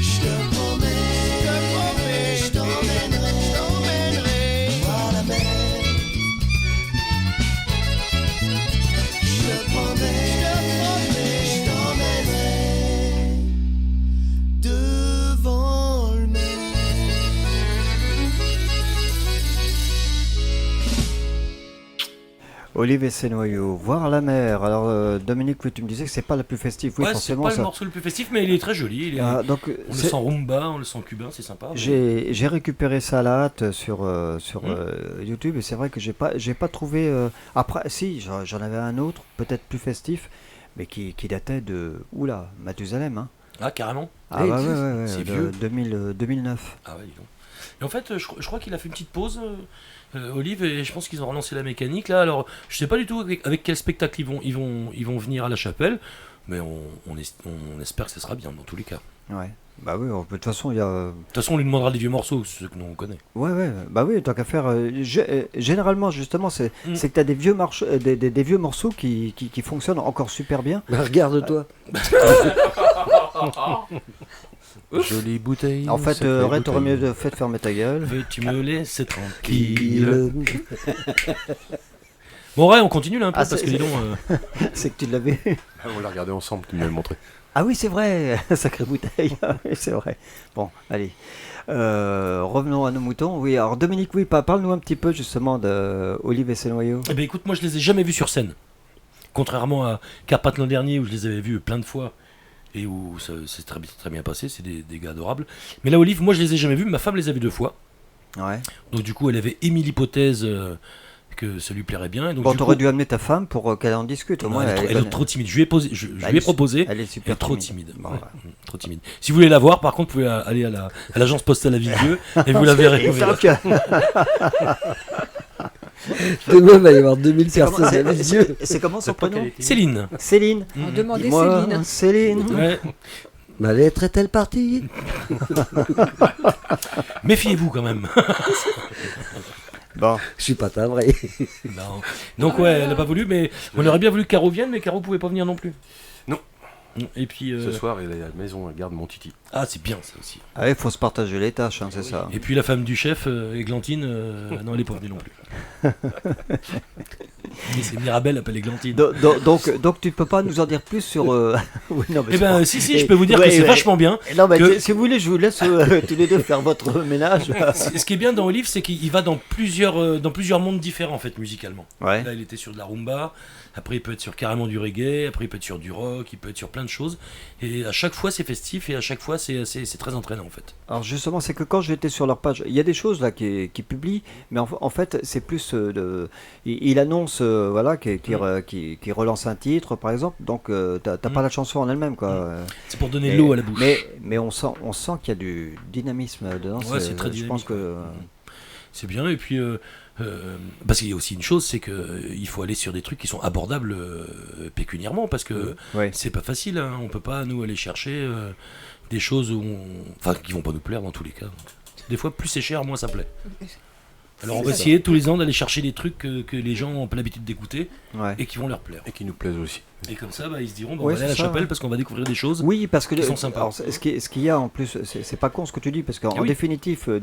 Je te promets, je t'emmènerai voir la mer. Je te promets, je t'emmènerai devant le mer. Olive et ses noyaux, Voir la mer. Alors Dominique, oui, tu me disais que c'est pas la plus festive, oui Ouais, c'est forcément pas ça. le morceau le plus festif, mais il est très joli. Il est- Ah, donc, on le c'est- sent rumba, on le sent cubain, c'est sympa. J'ai récupéré ça à la hâte sur Mmh. YouTube et c'est vrai que j'ai pas trouvé. Après, si, j'en avais un autre, peut-être plus festif, mais qui datait de. Oula, Mathusalem. Hein. Ah, carrément. Ah, bah, ouais, C'est de vieux. 2009. Ah ouais, dis donc. Et en fait, je crois qu'il a fait une petite pause, Olive, et je pense qu'ils ont relancé la mécanique là. Alors, je sais pas du tout avec quel spectacle ils vont venir à la Chapelle, mais on espère que ça sera bien dans tous les cas. Ouais. Bah oui, de toute façon, il y a. De toute façon, on lui demandera des vieux morceaux, ceux que nous on connaît. Ouais, bah oui, tant qu'à faire. Généralement, justement, c'est Mm. que tu as des vieux, des vieux morceaux qui fonctionnent encore super bien. Bah, regarde-toi. Jolie bouteille. En fait, sacrée Red, t'aurais bouteille. mieux fait de fermer ta gueule. Veux-tu me laisser tranquille? Bon, ouais, on continue là un peu Ah, parce c'est- que dis donc. C'est que tu l'avais vu. Ah, on l'a regardé ensemble, tu me l'as montré. Ah oui, c'est vrai, sacrée bouteille, Oui, c'est vrai. Bon, allez. Revenons à nos moutons. Oui, alors Dominique, oui, parle-nous un petit peu justement de Olive et ses noyaux. Eh ben écoute, moi je les ai jamais vus sur scène. Contrairement à Carpath l'an dernier où je les avais vus plein de fois et où ça s'est très bien passé, c'est des gars adorables. Mais là, Olive, moi je les ai jamais vus, ma femme les a vus 2 fois. Ouais. Donc du coup, elle avait émis l'hypothèse que ça lui plairait bien. Et donc, Bon, du t'aurais coup, dû amener ta femme pour qu'elle en discute. Au non, moins, elle, est trop, elle est connaît. trop timide. Je lui ai, je Bah, lui ai proposé. Elle est super trop timide. timide. Bon, Ouais, ouais. trop timide. Si vous voulez la voir, par contre, vous pouvez aller à l'agence postale à Villedieu et vous la verrez. Et faire que- Demain, il va y avoir 2000 C'est comment- personnes à c'est- Lisieux. c'est comment son prénom Céline. Céline. On demandait Dis-moi, Céline. Céline. Ouais. Ma lettre est-elle partie? Méfiez-vous quand même. Bon. Je suis pas ta vraie. Non. Donc ouais, elle n'a pas voulu, mais on aurait bien voulu que Caro vienne, mais Caro pouvait pas venir non plus. Non. Et puis. Ce soir, elle est à la maison, elle garde mon titi. Ah, c'est bien ça aussi. Ah, il faut se partager les tâches, hein, c'est ça. Et puis la femme du chef, Églantine, non, elle est pas venue non plus. Mais c'est Mirabelle appelle Églantine. Donc tu peux pas nous en dire plus sur. Oui, non, mais Eh c'est ben pas- si, je peux vous dire que c'est vachement bien. Non, mais que- si vous voulez, je vous laisse tous les deux faire votre ménage. Ce qui est bien dans Olive, c'est qu'il va dans plusieurs mondes différents en fait musicalement. Ouais. Là, il était sur de la rumba. Après, il peut être sur carrément du reggae. Après, il peut être sur du rock. Il peut être sur plein de choses. Et à chaque fois, c'est festif et à chaque fois, c'est très entraînant en fait. Alors justement, c'est que quand j'étais sur leur page, il y a des choses là qui publient, mais en fait, c'est plus il annonce voilà qui relance un titre par exemple, donc t'as pas la chanson en elle-même quoi. C'est pour donner l'eau à la bouche. Mais on sent qu'il y a du dynamisme dedans. Ouais, c'est très Je pense dynamique, que c'est bien. Et puis parce qu'il y a aussi une chose, c'est que il faut aller sur des trucs qui sont abordables pécuniairement, parce que Ouais. c'est pas facile. Hein. On peut pas nous aller chercher des choses qui vont pas nous plaire dans tous les cas. Des fois, plus c'est cher, moins ça plaît. Alors on va essayer tous les ans d'aller chercher des trucs que les gens ont pas l'habitude d'écouter Ouais. et qui vont leur plaire. Et qui nous plaisent aussi. Et comme ça, ils se diront, Ouais, on va aller à la c'est ça, chapelle ouais. parce qu'on va découvrir des choses. Oui, parce que qui sont sympas. alors, ce qu'il y a en plus, c'est pas con ce que tu dis, parce qu'en Ah oui. définitive,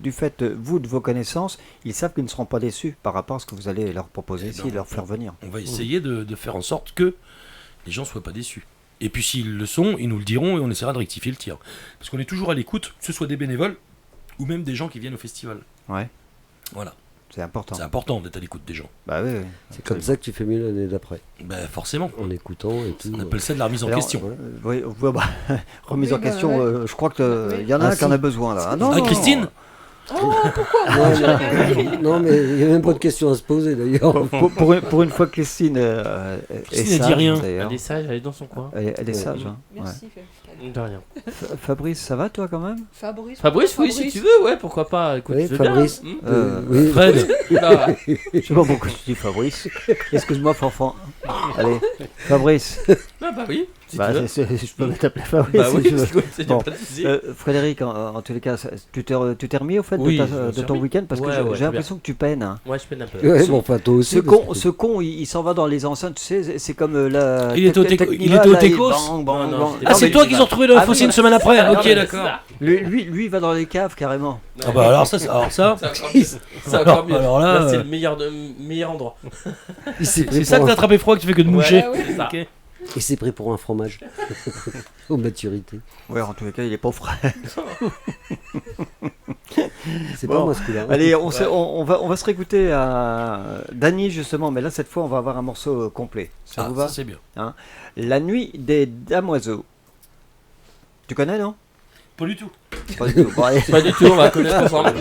du fait, vous, de vos connaissances, ils savent qu'ils ne seront pas déçus par rapport à ce que vous allez leur proposer ici, ben, leur faire venir. On va essayer de faire en sorte que les gens soient pas déçus. Et puis s'ils le sont, ils nous le diront et on essaiera de rectifier le tir. Parce qu'on est toujours à l'écoute, que ce soit des bénévoles ou même des gens qui viennent au festival. Ouais. Voilà. C'est important. C'est important d'être à l'écoute des gens. Bah oui. C'est comme ça que tu fais mieux l'année d'après. Ben forcément. En écoutant et tout. On appelle ça de la remise en Alors, question. Oui, bah, remise Oui, en bah, question, ouais. je crois qu'il y en a Ah, un qui en si. a besoin là. Ah, non, Ah, non, Christine Non, mais il n'y a même pas de question à se poser d'ailleurs. pour une fois, Christine est Christine, elle dit sage, rien. d'ailleurs. Elle est sage, elle est dans son coin. Elle est sage. Hein. Merci. De rien. Fabrice, ça va toi quand même? Fabrice, oui, si tu veux, ouais, pourquoi pas. Écoute, Oui, je veux Fabrice. bien. Oui. Fred. Là. Je sais pas pourquoi tu dis Fabrice. Excuse-moi, Fanfan. Allez, Fabrice. Ah bah oui, si Bah, tu veux. je peux t'appeler Fabrice Bah si oui, tu veux. c'est Bon, pas de souci. Frédéric, en tous les cas, tu t'es remis au fait Oui, de, je me de suis ton remis. week-end parce que Ouais, j'ai ouais, très l'impression que tu peines. Hein. Ouais, je peine un peu. Ouais, bon, enfin, toi aussi. Ce con, il s'en va dans les enceintes, tu sais, c'est comme la. Il était au Technival, Técos là, il bang, bang, Non, bang. c'était Ah, pas c'est mais- toi qu'ils ont retrouvé dans la fossé une semaine après. Ah, Ok, mais d'accord. Lui, il va dans les caves carrément. Ah bah alors ça, C'est encore mieux. Alors là, Là, c'est le meilleur endroit. Il s'est c'est pris ça que pour t'as un- attrapé froid que tu fais que de moucher. Ouais, c'est ça. Ok. il s'est pris pour un fromage. Aux maturités. Ouais, en tous les cas, il est pas frais. C'est Bon. pas masculin. Allez, on va se réécouter à Dany justement, mais là cette fois on va avoir un morceau complet. Ça Ah, vous va? ça c'est bien. La nuit des damoiseaux. Tu connais non? Pas du tout. Pas du tout. Bon, allez. Pas du tout, on va connaître ensemble.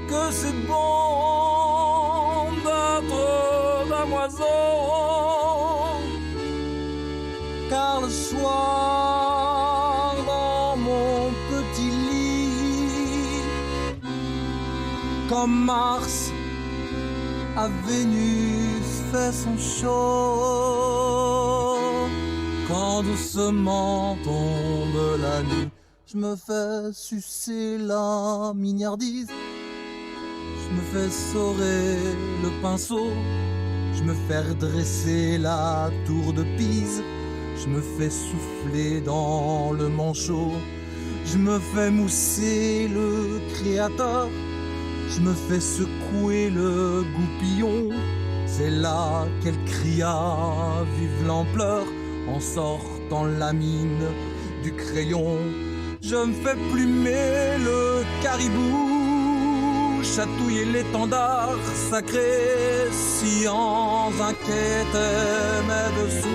Que c'est bon d'être damoiseau, car le soir dans mon petit lit, comme Mars à Vénus fait son show, quand doucement tombe la nuit, je me fais sucer la mignardise. Je me fais saurer le pinceau, je me fais redresser la tour de Pise, je me fais souffler dans le manchot Je me fais mousser le créateur, je me fais secouer le goupillon. C'est là qu'elle cria vive l'ampleur en sortant la mine du crayon. Je me fais plumer le caribou, chatouiller l'étendard sacré, si en inquiétait mes dessous.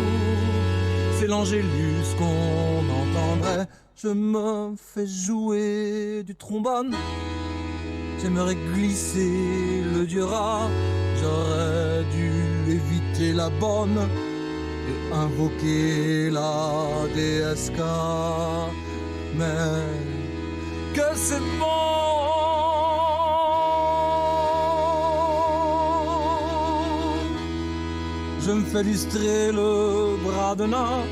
C'est l'Angélus qu'on entendrait. Je me fais jouer du trombone, j'aimerais glisser le dieu rat. J'aurais dû éviter la bonne et invoquer la DSK. Mais que c'est bon. Je me fais lustrer le bras de nain,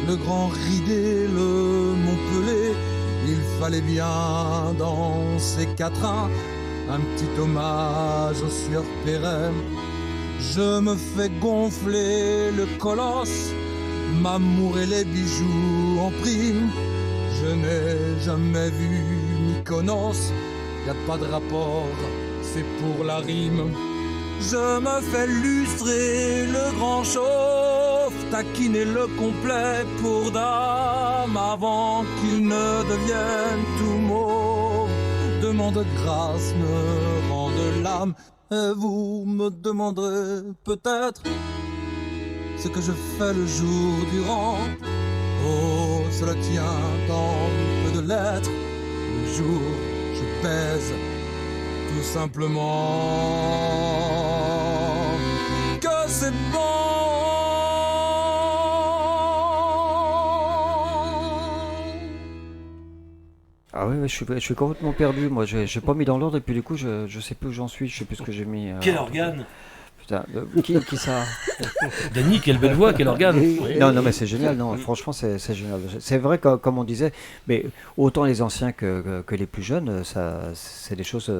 le grand ridé, le Montpellier. Il fallait bien dans ces quatrains un petit hommage au sieur Perret. Je me fais gonfler le colosse, m'amour et les bijoux en prime. Je n'ai jamais vu Mykonos, y a pas de rapport, c'est pour la rime. Je me fais lustrer le grand chauffe, taquiner le complet pour dame avant qu'il ne devienne tout mauve. Demande de grâce me rende l'âme, et vous me demanderez peut-être ce que je fais le jour durant. Oh, cela tient dans peu de lettres. Le jour, je pèse tout simplement que c'est bon. Ah oui, je suis complètement perdu. Moi, j'ai pas mis dans l'ordre et puis du coup, je sais plus où j'en suis. Je sais plus ce que j'ai mis. Quel organe? Putain, qui ça? Dany, quelle belle voix, quel organe. Non, mais c'est génial. Non, franchement, c'est génial. C'est vrai, comme on disait, mais autant les anciens que les plus jeunes, ça, c'est des choses.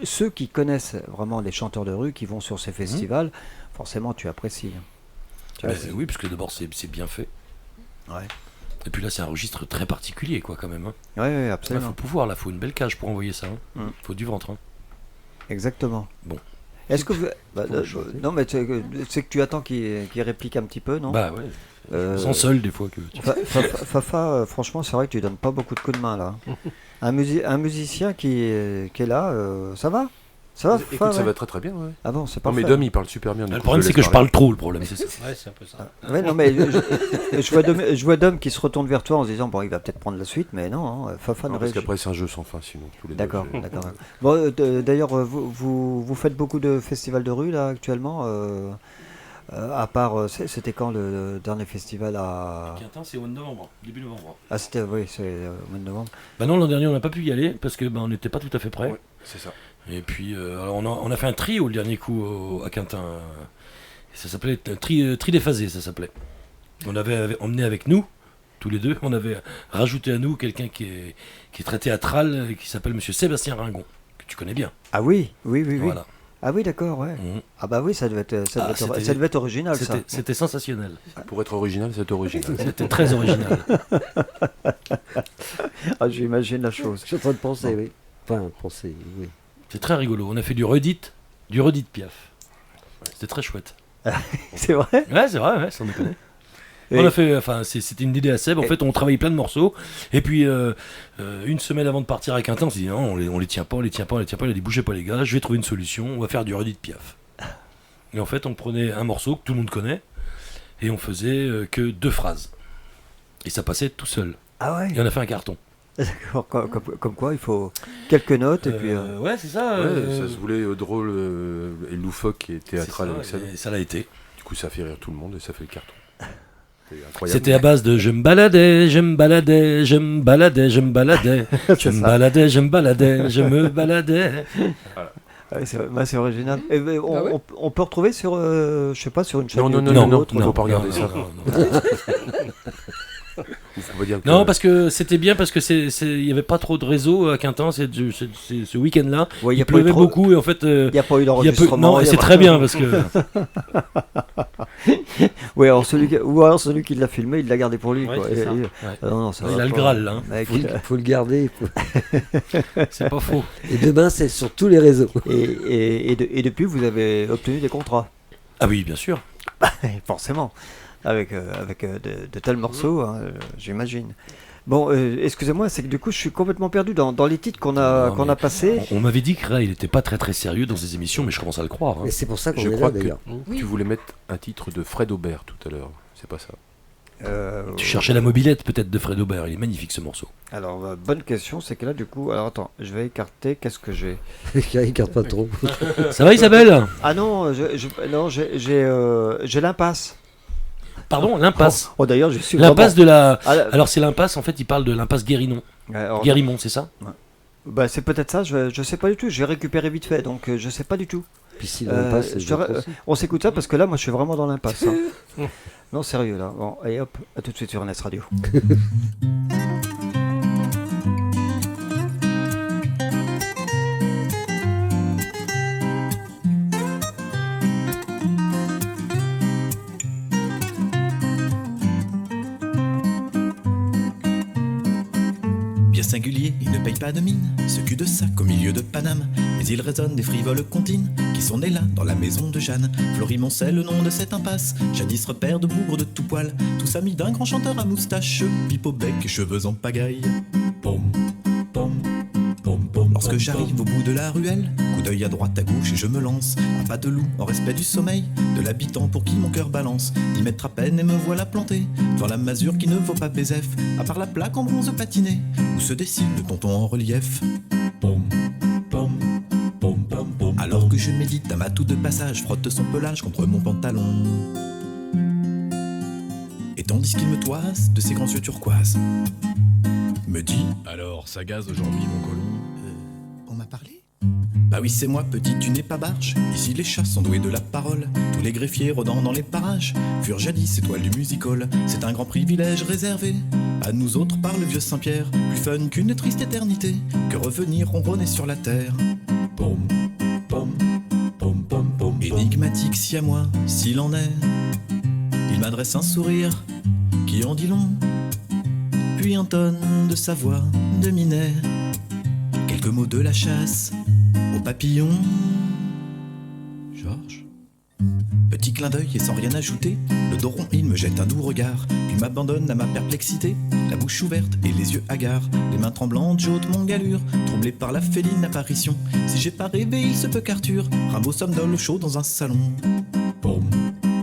Ceux qui connaissent vraiment les chanteurs de rue, qui vont sur ces festivals, forcément, tu apprécies. Oui, parce que d'abord, c'est bien fait. Ouais. Et puis là, c'est un registre très particulier, quoi, quand même. Hein. Oui, absolument. Il faut pouvoir, là, faut une belle cage pour envoyer ça. Hein. Faut du ventre. Hein. Exactement. Bon. Est-ce que vous... non, mais c'est que tu attends qu'il réplique un petit peu, non? Bah ouais. Sans seul, des fois. Que Fafa, franchement, c'est vrai que tu donnes pas beaucoup de coups de main, là. Un musicien qui est là, ça va? Ça va, écoute, ça va très très bien. Ouais. Ah bon, c'est pas. Non, mais Dom, il parle super bien. Le problème, c'est que je parle trop, le problème, c'est ça. Ouais, c'est un peu ça. Ouais, non, mais je vois Dom qui se retourne vers toi en se disant, bon, il va peut-être prendre la suite, mais non, Fafa ne parce qu'après, c'est un jeu sans fin, sinon. D'accord. Bon, d'ailleurs, vous faites beaucoup de festivals de rue, là, actuellement à part, c'était quand le dernier festival à... Quintin, c'est au mois de novembre, début novembre. Ah, c'était, oui, c'est au mois de novembre. Bah non, l'an dernier, on n'a pas pu y aller, parce que on n'était pas tout à fait prêts. Ouais, c'est ça. Et puis, alors on a fait un trio le dernier coup à Quintin. Ça s'appelait tri déphasé, ça s'appelait. On avait emmené avec nous, tous les deux, on avait rajouté à nous quelqu'un qui est très théâtral, et qui s'appelle Monsieur Sébastien Ringon, que tu connais bien. Ah oui. Voilà. Ah oui, d'accord, ouais. Mmh. Ah bah oui, ça devait être original, ça. C'était sensationnel. Pour être original, c'est original. C'était très original. Ah, j'imagine la chose. Je suis en train de penser, oui. Enfin, penser, oui. C'est très rigolo. On a fait du redit Piaf. C'était très chouette. C'est vrai? Ouais, c'est vrai, sans déconner. On a fait, c'était une idée à Seb. En fait, on travaillait plein de morceaux. Et puis, une semaine avant de partir à Quintin, on s'est dit non, on les tient pas. Il a dit bougez pas les gars, je vais trouver une solution. On va faire du redit Piaf. Et en fait, on prenait un morceau que tout le monde connaît et on faisait que 2 phrases. Et ça passait tout seul. Ah ouais. Et on a fait un carton. D'accord, comme quoi, il faut quelques notes et puis. Ouais, c'est ça. Ça se voulait drôle et loufoque et théâtral avec ça. Et ça l'a été. Du coup, ça fait rire tout le monde et ça fait le carton. C'était à base de je me baladais, je me baladais, je me baladais, je me baladais, je me baladais, je me baladais, je me baladais. Voilà. Ouais, c'est original. Et, on peut retrouver sur, je sais pas, sur une chaîne. Non, il faut pas regarder ça. On va dire que- Non, parce que c'était bien, parce que il n'y avait pas trop de réseau à Quintin ce week-end-là. Ouais, y Il a pas eu pleuvait trop- beaucoup et en fait. Il n'y a pas eu il y a peu- d'enregistrement. Non, il y a c'est pas- très bien parce que. Ouais, alors ou alors celui qui l'a filmé, il l'a gardé pour lui. Ouais, quoi. c'est ça. Non, ça Il va a le pas. Graal, là, hein. Mec, Faut le garder. C'est pas faux. Et demain, c'est sur tous les réseaux. et depuis, vous avez obtenu des contrats. Ah oui, bien sûr. Forcément. Avec de tels morceaux, hein, j'imagine. Bon, excusez-moi, c'est que du coup, je suis complètement perdu dans les titres qu'on a passés. On m'avait dit que Ray, il était pas très très sérieux dans ses émissions, mais je commence à le croire. hein. Mais c'est pour ça qu'on Je est crois là, que d'ailleurs. tu voulais mettre un titre de Fred Aubert tout à l'heure. C'est pas ça. Tu cherchais la mobilette peut-être de Fred Aubert, il est magnifique ce morceau. Alors, bonne question, c'est que là, du coup, alors attends, je vais écarter, qu'est-ce que j'ai Écarte pas trop. Ça va Isabelle? Ah non, non, j'ai l'impasse. Pardon, l'impasse. Oh, d'ailleurs, je suis L'impasse vraiment- de la. Ah, Alors c'est l'impasse, en fait, il parle de l'impasse Guérinon. alors, Guérimont, c'est ça? Ouais. Bah, c'est peut-être ça, je sais pas du tout, j'ai récupéré vite fait, donc je sais pas du tout. Puis si l'impasse, c'est je te ra- d'autres aussi. on s'écoute ça parce que là, moi, je suis vraiment dans l'impasse. hein. Non, sérieux, là. Bon, allez hop, à tout de suite sur NS Radio. Bien singulier, il ne paye pas de mine, ce cul de sac au milieu de Paname. Mais il résonne des frivoles comptines qui sont nées là, dans la maison de Jeanne. Florimond, c'est le nom de cette impasse, jadis repère de bougres de tout poil. Tous amis d'un grand chanteur à moustache, pipe au bec et cheveux en pagaille. Pom, pom, pom, pom. Lorsque j'arrive au bout de la ruelle, coup d'œil à droite, à gauche et je me lance. Un pas de loup en respect du sommeil, de l'habitant pour qui mon cœur balance. 10 mètres à peine et me voilà planté dans la masure qui ne vaut pas Bézef. À part la plaque en bronze patinée, où se dessine le tonton en relief. Pom, pom, pom, pom, pom. Alors que je médite, un matou de passage frotte son pelage contre mon pantalon. Et tandis qu'il me toise de ses grands yeux turquoises, me dit: Alors, ça gaze aujourd'hui, mon colon? On m'a parlé? Bah oui, c'est moi, petit, tu n'es pas barge. Ici, les chats sont doués de la parole. Tous les greffiers rôdant dans les parages furent jadis étoiles du music-hall. C'est un grand privilège réservé à nous autres par le vieux Saint-Pierre. Plus fun qu'une triste éternité, que revenir ronronner sur la terre. Pom, pom, pom, pom, pom. Énigmatique si à moi, s'il en est. Il m'adresse un sourire qui en dit long, puis entonne de sa voix de minet quelques mots de la chasse aux papillons. Georges. Petit clin d'œil et sans rien ajouter, le dos rond il me jette un doux regard, puis m'abandonne à ma perplexité, la bouche ouverte et les yeux hagards, les mains tremblantes, j'ôte mon galure, troublé par la féline apparition. Si j'ai pas rêvé, il se peut qu'Arthur Rimbaud somnole au chaud dans un salon. Pom,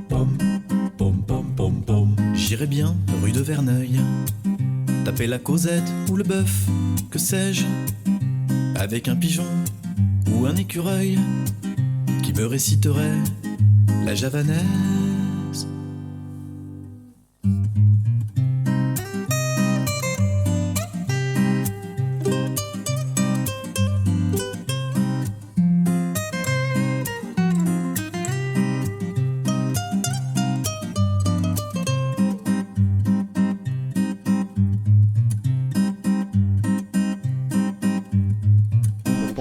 pom, pom, pom, pom, pom. J'irai bien rue de Verneuil, taper la causette ou le bœuf, que sais-je, avec un pigeon ou un écureuil qui me réciterait la javanaise.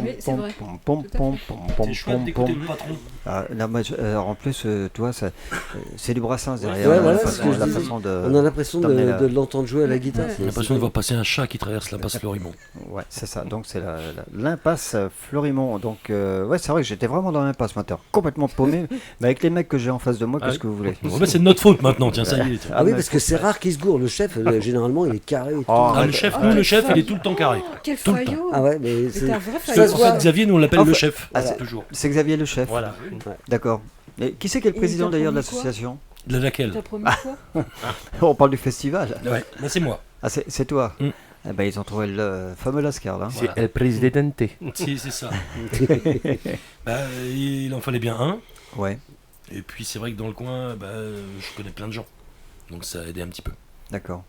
Oui, c'est vrai. C'est chouette d'écouter le patron. Ah, là, moi, en plus, toi, c'est du Brassens derrière. Ouais, la voilà, façon- c'est ce que je la disais. façon de- On a l'impression d'emmener la- de l'entendre jouer à la guitare. J'ai l'impression de voir passer un chat qui traverse l'impasse Florimond. Ouais, c'est ça. Donc, c'est l'impasse Florimond. Donc, ouais, c'est vrai que j'étais vraiment dans l'impasse maintenant. Complètement paumé. Mais avec les mecs que j'ai en face de moi, qu'est-ce que vous voulez Bon, bah, c'est de notre faute maintenant, tiens, ça y est. Ah oui, parce que c'est rare qu'il se gourre. Le chef, généralement, il est carré. et tout. Ah, le chef, nous, le chef, il est tout le temps carré. Quel Tout le temps. faillot. Ah ouais, mais Mais c'est. t'es un vrai Parce faillot. que, en fait, Xavier, nous, on l'appelle Ah, le fait- chef. Ah, Voilà, c'est- toujours. C'est Xavier le chef. Voilà. D'accord. Et qui c'est qui est le Et président t'as d'ailleurs de promis quoi l'association De laquelle? T'as promis quoi? On parle du festival. Ouais, mais c'est moi. Ah, c'est toi. Mm. Eh ben, ils ont trouvé le fameux Lascar là. C'est El Presidente. Si, c'est ça. Bah, il en fallait bien un. Ouais, Et puis, c'est vrai que dans le coin, bah, je connais plein de gens. Donc, ça a aidé un petit peu. d'accord.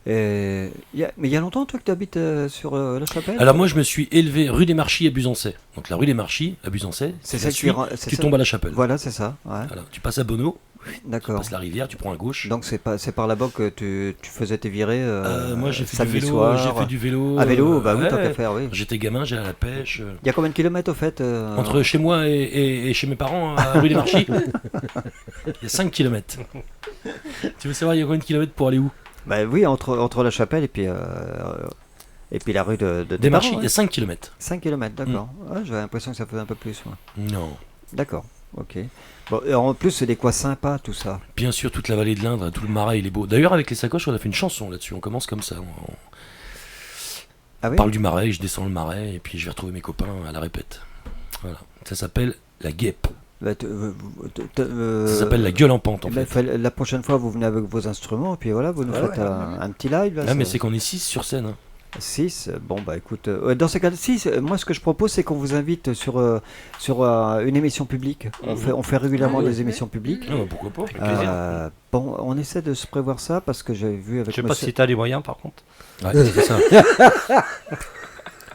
Mais il y a longtemps toi que tu habites sur la Chapelle. Alors, moi, je me suis élevé rue des Marchis à Busancais. Donc, la rue des Marchis à Busancais, C'est la ça qui suite, c'est tu ça. tombes à la chapelle. Voilà, c'est ça. Ouais. Voilà, tu passes à Bonneau, D'accord. passes la rivière, tu prends à gauche. Donc c'est par là-bas que tu faisais tes virées Moi j'ai fait samedi du vélo, soir. j'ai fait du vélo. À vélo, bah oui, ouais, tant qu'à faire, oui. J'étais gamin, j'allais à la pêche. Il y a combien de kilomètres au fait Entre chez moi et chez mes parents, à rue des Marchis, il y a 5 km. Tu veux savoir, il y a combien de kilomètres pour aller où? Bah oui, entre la chapelle et puis la rue de tes Des Marchis, parents, il y a 5 km. 5 km, d'accord. Ouais, j'avais l'impression que ça faisait un peu plus. Moi. Non. D'accord, ok. Bon, et en plus, c'est des coins sympas, tout ça. Bien sûr, toute la vallée de l'Indre, tout le marais, il est beau. D'ailleurs, avec les sacoches, on a fait une chanson là-dessus. On commence comme ça. Ah oui On parle du marais, je descends le marais, et puis je vais retrouver mes copains à la répète. Voilà. Ça s'appelle la guêpe. Bah, Ça s'appelle la gueule en pente, en bah, fait. La prochaine fois, vous venez avec vos instruments, et puis voilà, vous nous faites un petit live. Là, Ah, mais c'est qu'on est 6 sur scène. Hein. 6, bon bah écoute, dans ces cas-là, 6, moi ce que je propose c'est qu'on vous invite sur une émission publique. On fait régulièrement des émissions publiques. Ah, bah, pourquoi pas, avec plaisir. Bon, on essaie de se prévoir ça parce que j'avais vu avec Je sais pas si tu as les moyens par contre. Ouais, c'est ça.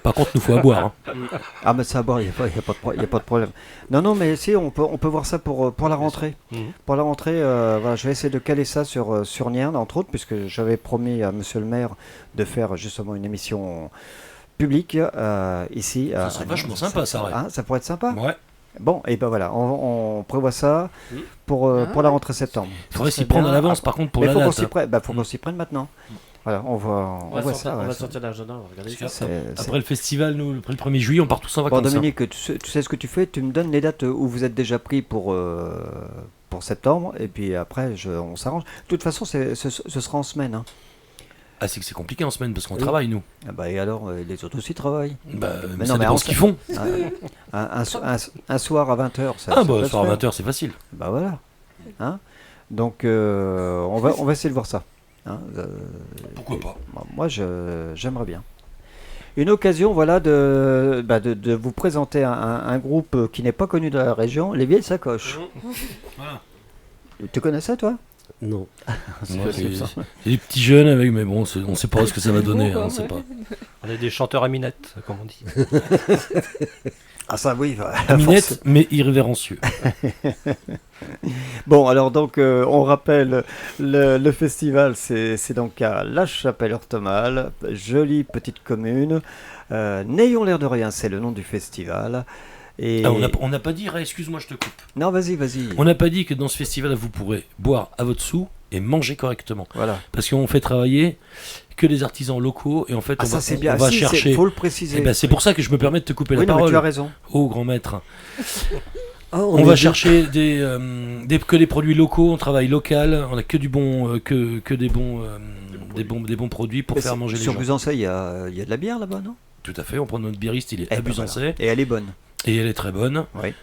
Par contre, nous faut à boire. Hein. Ah, mais ça à boire, il n'y a pas de problème. Non, mais si, on peut voir ça pour la rentrée. Pour la rentrée, voilà, je vais essayer de caler ça sur Nierne, entre autres, puisque j'avais promis à monsieur le maire de faire justement une émission publique ici. Ça serait vachement sympa, ça, ouais. Ça pourrait être sympa. Ouais. Bon, et ben voilà, on prévoit ça pour la rentrée septembre. Il faudrait s'y prendre à l'avance, par contre, pour la date. Faut qu'on s'y prenne maintenant. Voilà, on voit ça. On va sortir l'agenda, on va regarder ça. Après le festival, nous, le 1er juillet, on part tous en vacances. Bon, Dominique, tu sais ce que tu fais, tu me donnes les dates où vous êtes déjà pris pour septembre, et puis après, on s'arrange. De toute façon, ce sera en semaine. Hein. Ah, c'est que c'est compliqué en semaine, parce qu'on travaille, nous. Ah bah, et alors, les autres aussi travaillent. Bah, mais ça dépend ce qu'ils font. Un soir à 20h, ça Ah, bah, un soir à 20h, c'est facile. Bah voilà. Hein, donc, on va essayer de voir ça. Hein, pourquoi pas? Moi, j'aimerais bien. Une occasion, voilà, de vous présenter un groupe qui n'est pas connu de la région, les Vieilles Sacoches. Voilà. Tu connais ça, toi? Non. C'est des petits jeunes avec, mais bon, on sait pas ce que ça va donner. Hein, on sait pas. On est des chanteurs à minette, comme on dit. Ah ça oui, minette, mais irrévérencieux. Bon, alors donc on rappelle le festival, c'est donc à La Chapelle-Ortemal, jolie petite commune. N'ayons l'air de rien, c'est le nom du festival. Et... Ah, on n'a pas dit, excuse-moi, je te coupe. Non, vas-y. On n'a pas dit que dans ce festival, vous pourrez boire à votre sou et manger correctement. Voilà. Parce qu'on fait travailler que des artisans locaux et en fait, on va chercher. Il faut le préciser. Et ben, c'est pour ça que je me permets de te couper la parole. Mais tu as raison. Oh, grand maître. On va chercher que des produits locaux, on travaille local, on a que du bon, que des bons produits pour faire manger les gens. Sur Busancais, il y a de la bière là-bas, non? Tout à fait, on prend notre biériste, il est à Busancais. Voilà. Et elle est bonne. Et elle est très bonne. Oui.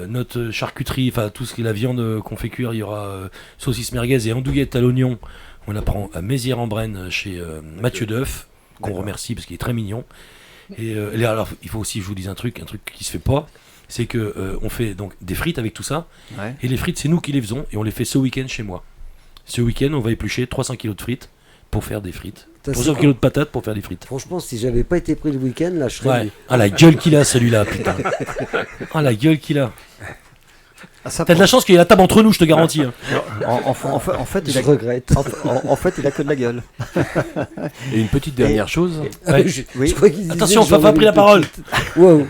Notre charcuterie, enfin tout ce qui est la viande qu'on fait cuire, il y aura saucisse merguez et andouillette à l'oignon. On la prend à Mézières-en-Brenne chez Mathieu Deuf, qu'on remercie parce qu'il est très mignon. Et alors, il faut aussi que je vous dise un truc qui se fait pas, c'est que on fait donc des frites avec tout ça. Ouais. Et les frites, c'est nous qui les faisons et on les fait ce week-end chez moi. Ce week-end, on va éplucher 300 kg de frites pour faire des frites. 300 kg de patates pour faire des frites. Franchement, si j'avais pas été pris le week-end, là, je serais... Ouais. Ah, la gueule qu'il a, celui-là, putain. Ah, la gueule qu'il a. T'as de la chance qu'il y ait la table entre nous, je te garantis. Hein. En fait, il regrette. En fait, il a que de la gueule. Et une petite dernière chose. Ouais. Oui. Attention, Fafa a pris la parole. Wow.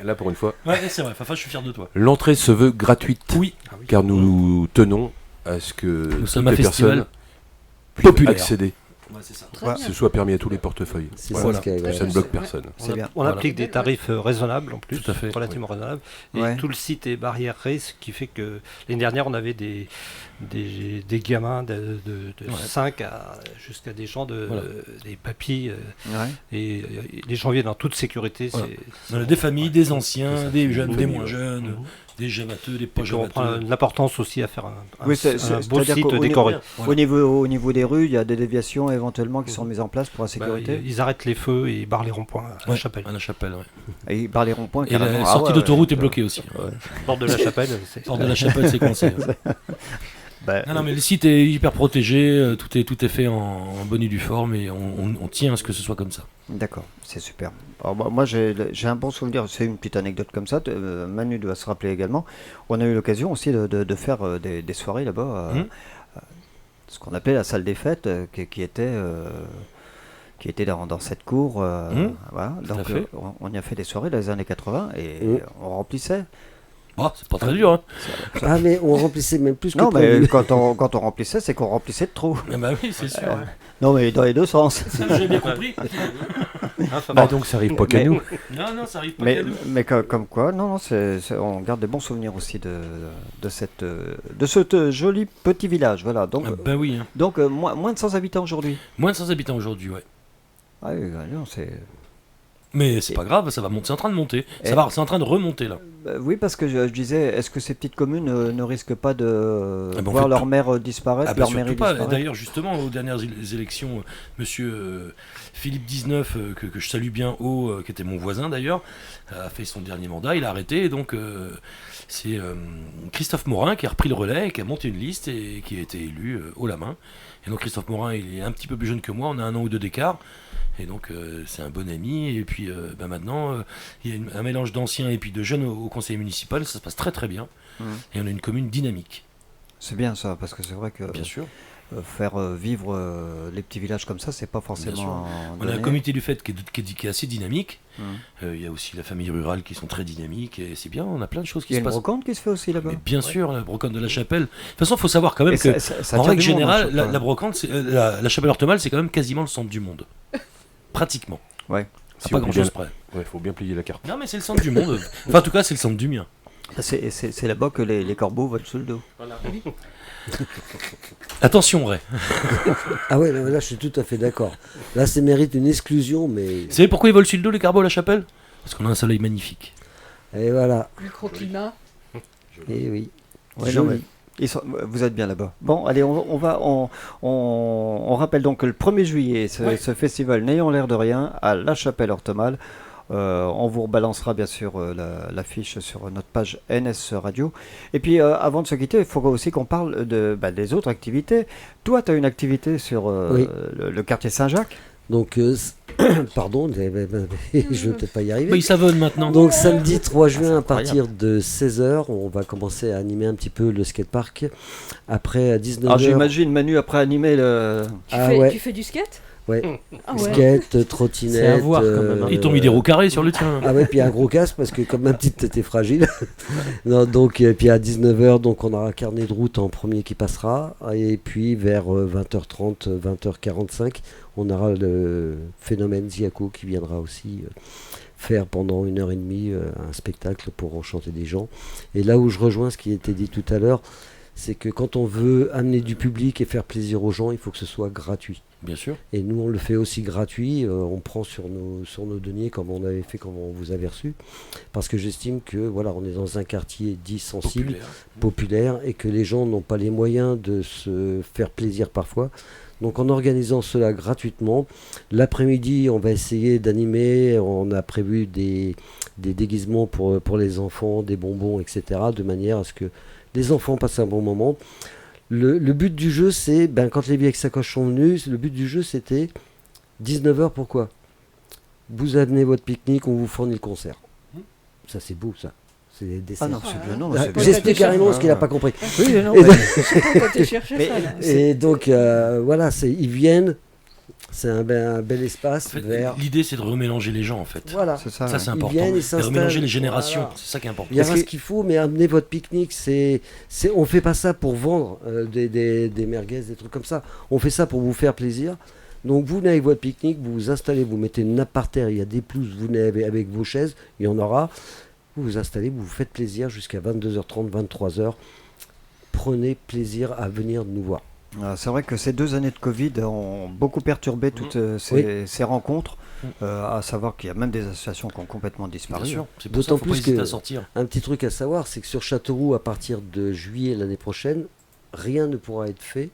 Là, pour une fois. Ouais, c'est vrai, Fafa, je suis fier de toi. L'entrée se veut gratuite. Oui. Car nous tenons à ce que nous toutes sommes un les festival personnes puissent populaire. accéder. Ouais, c'est ça. Que ce soit permis à tous les portefeuilles. C'est voilà. ça, ça ne bloque personne. On applique des tarifs raisonnables en plus, tout à fait, relativement raisonnables. Et tout le site est barriéré, ce qui fait que l'année dernière, on avait des gamins de 5 jusqu'à des gens des papilles. Et les gens viennent en toute sécurité. Voilà. On a des familles, des anciens, des jeunes, des moins jeunes. Des jamateux, des pas jamateux. On prend l'importance aussi à faire un beau c'est-à-dire site décoré. Au niveau des rues, il y a des déviations éventuellement qui sont mises en place pour la sécurité. Ils arrêtent les feux et ils barrent les ronds-points à la Chapelle. À la Chapelle, ouais. Et ils barrent les ronds-points. Et la sortie d'autoroute est bloquée aussi. Porte de la Chapelle, Porte de la Chapelle, c'est coincé. bah, Non, mais le site est hyper protégé, tout est fait en bonne et due forme et on tient à ce que ce soit comme ça. D'accord, c'est super. Alors, moi, j'ai un bon souvenir, c'est une petite anecdote comme ça, Manu doit se rappeler également. On a eu l'occasion aussi de faire des soirées là-bas, ce qu'on appelait la salle des fêtes, qui était dans cette cour. Voilà. Donc, on y a fait des soirées dans les années 80 et on remplissait. Oh, c'est pas très dur, hein. Ah, mais on remplissait même plus que Non, mais prévu. quand on remplissait, c'est qu'on remplissait de trop. Ah bah oui, c'est sûr. Ouais. Non, mais dans les deux sens. J'ai bien compris. Donc ça arrive pas qu'à nous. Non, ça arrive pas qu'à nous. Mais comme quoi, non, on garde des bons souvenirs aussi de ce joli petit village. Voilà. Donc, bah oui. Hein. Donc moins de 100 habitants aujourd'hui. Moins de 100 habitants aujourd'hui, ouais. Ah oui, non, c'est... Mais c'est pas grave, ça va monter, c'est en train de monter. C'est en train de remonter là. Oui, parce que je disais, est-ce que ces petites communes ne risquent pas de voir leur maire disparaître, leur mairie disparaître ? D'ailleurs, justement, aux dernières élections, monsieur Philippe XIX, que je salue bien haut, qui était mon voisin d'ailleurs, a fait son dernier mandat, il a arrêté, et donc c'est Christophe Morin qui a repris le relais, qui a monté une liste et qui a été élu haut la main. Et donc Christophe Morin, il est un petit peu plus jeune que moi, on a 1 an ou 2 d'écart. Et donc c'est un bon ami, et puis maintenant il y a un mélange d'anciens et puis de jeunes au conseil municipal, ça se passe très très bien, et on a une commune dynamique. C'est bien ça, parce que c'est vrai que bien sûr. Faire vivre les petits villages comme ça, c'est pas forcément... On a un comité du fait qui est assez dynamique, il y a aussi la famille rurale qui sont très dynamiques, et c'est bien, on a plein de choses qui se passent. Il y a une brocante qui se fait aussi là-bas. Mais bien sûr, la brocante de la Chapelle. De toute façon, il faut savoir quand même que, en règle générale, la brocante, la Chapelle Ortemal, c'est quand même quasiment le centre du monde. Pratiquement. Ouais. Si pas grand chose près. Ouais, faut bien plier la carte. Non, mais c'est le centre du monde. Enfin, en tout cas, c'est le centre du mien. C'est là-bas que les corbeaux volent sous le dos. Voilà. Attention, Ray. Ah ouais, là, je suis tout à fait d'accord. Là, ça mérite une exclusion, mais... Vous savez pourquoi ils volent sur le dos, les corbeaux à la Chapelle ? Parce qu'on a un soleil magnifique. Et voilà. Microclimat. Et oui. Ouais, non, mais vous êtes bien là-bas. Bon, allez, on rappelle donc que le 1er juillet, ce festival N'ayons l'air de rien à la Chapelle Ortemal. On vous rebalancera bien sûr l'affiche sur notre page NS Radio. Et puis avant de se quitter, il faut aussi qu'on parle des autres activités. Toi, tu as une activité sur le quartier Saint-Jacques. Donc, pardon, je vais peut-être pas y arriver. Mais il savonne maintenant. Donc samedi 3 juin à partir de 16h, on va commencer à animer un petit peu le skatepark. Après à 19h... Alors j'imagine Manu après animer le... Tu fais du skate ? Ouais. Ah ouais. Skate, trottinette. C'est à voir quand même. Ils t'ont mis des roues carrées sur le tien. Ah ouais, puis un gros casque parce que comme ma petite était fragile. Non, donc, et puis à 19h, donc on aura un carnet de route en premier qui passera. Et puis vers 20h30, 20h45, on aura le phénomène Ziaco qui viendra aussi faire pendant 1h30 un spectacle pour enchanter des gens. Et là où je rejoins ce qui a été dit tout à l'heure, c'est que quand on veut amener du public et faire plaisir aux gens, il faut que ce soit gratuit. Bien sûr. Et nous, on le fait aussi gratuit. On prend sur nos deniers comme on avait fait, comme on vous avait reçu. Parce que j'estime que voilà, on est dans un quartier dit sensible, populaire, et que les gens n'ont pas les moyens de se faire plaisir parfois. Donc en organisant cela gratuitement, l'après-midi, on va essayer d'animer. On a prévu des déguisements pour les enfants, des bonbons, etc. De manière à ce que les enfants passent un bon moment. Le but du jeu, c'est, quand les vieilles sacoches sont venus, le but du jeu, c'était 19h, pourquoi ? Vous amenez votre pique-nique, on vous fournit le concert. Ça, c'est beau, ça. C'est des dessins. Ah non, c'est bien, non. J'explique carrément ce qu'il n'a pas compris. Oui, non, et donc, voilà, ils viennent... C'est un bel espace. En fait, l'idée, c'est de remélanger les gens, en fait. Voilà. Ça, c'est Ils important. viennent, ils de s'installent. remélanger les générations. Voilà. C'est ça qui est important. Il y aura ce qu'il faut, mais amenez votre pique-nique. On fait pas ça pour vendre des merguez, des trucs comme ça. On fait ça pour vous faire plaisir. Donc, vous venez avec votre pique-nique, vous vous installez, vous mettez une nappe par terre, il y a des pelouses, vous venez avec vos chaises, il y en aura. Vous vous installez, vous vous faites plaisir jusqu'à 22h30, 23h. Prenez plaisir à venir nous voir. C'est vrai que ces 2 années de Covid ont beaucoup perturbé toutes ces rencontres, à savoir qu'il y a même des associations qui ont complètement disparu. Bien sûr, c'est pour ça D'autant qu'il faut plus pas hésiter à sortir. Un petit truc à savoir, c'est que sur Châteauroux, à partir de juillet l'année prochaine, rien ne pourra être fait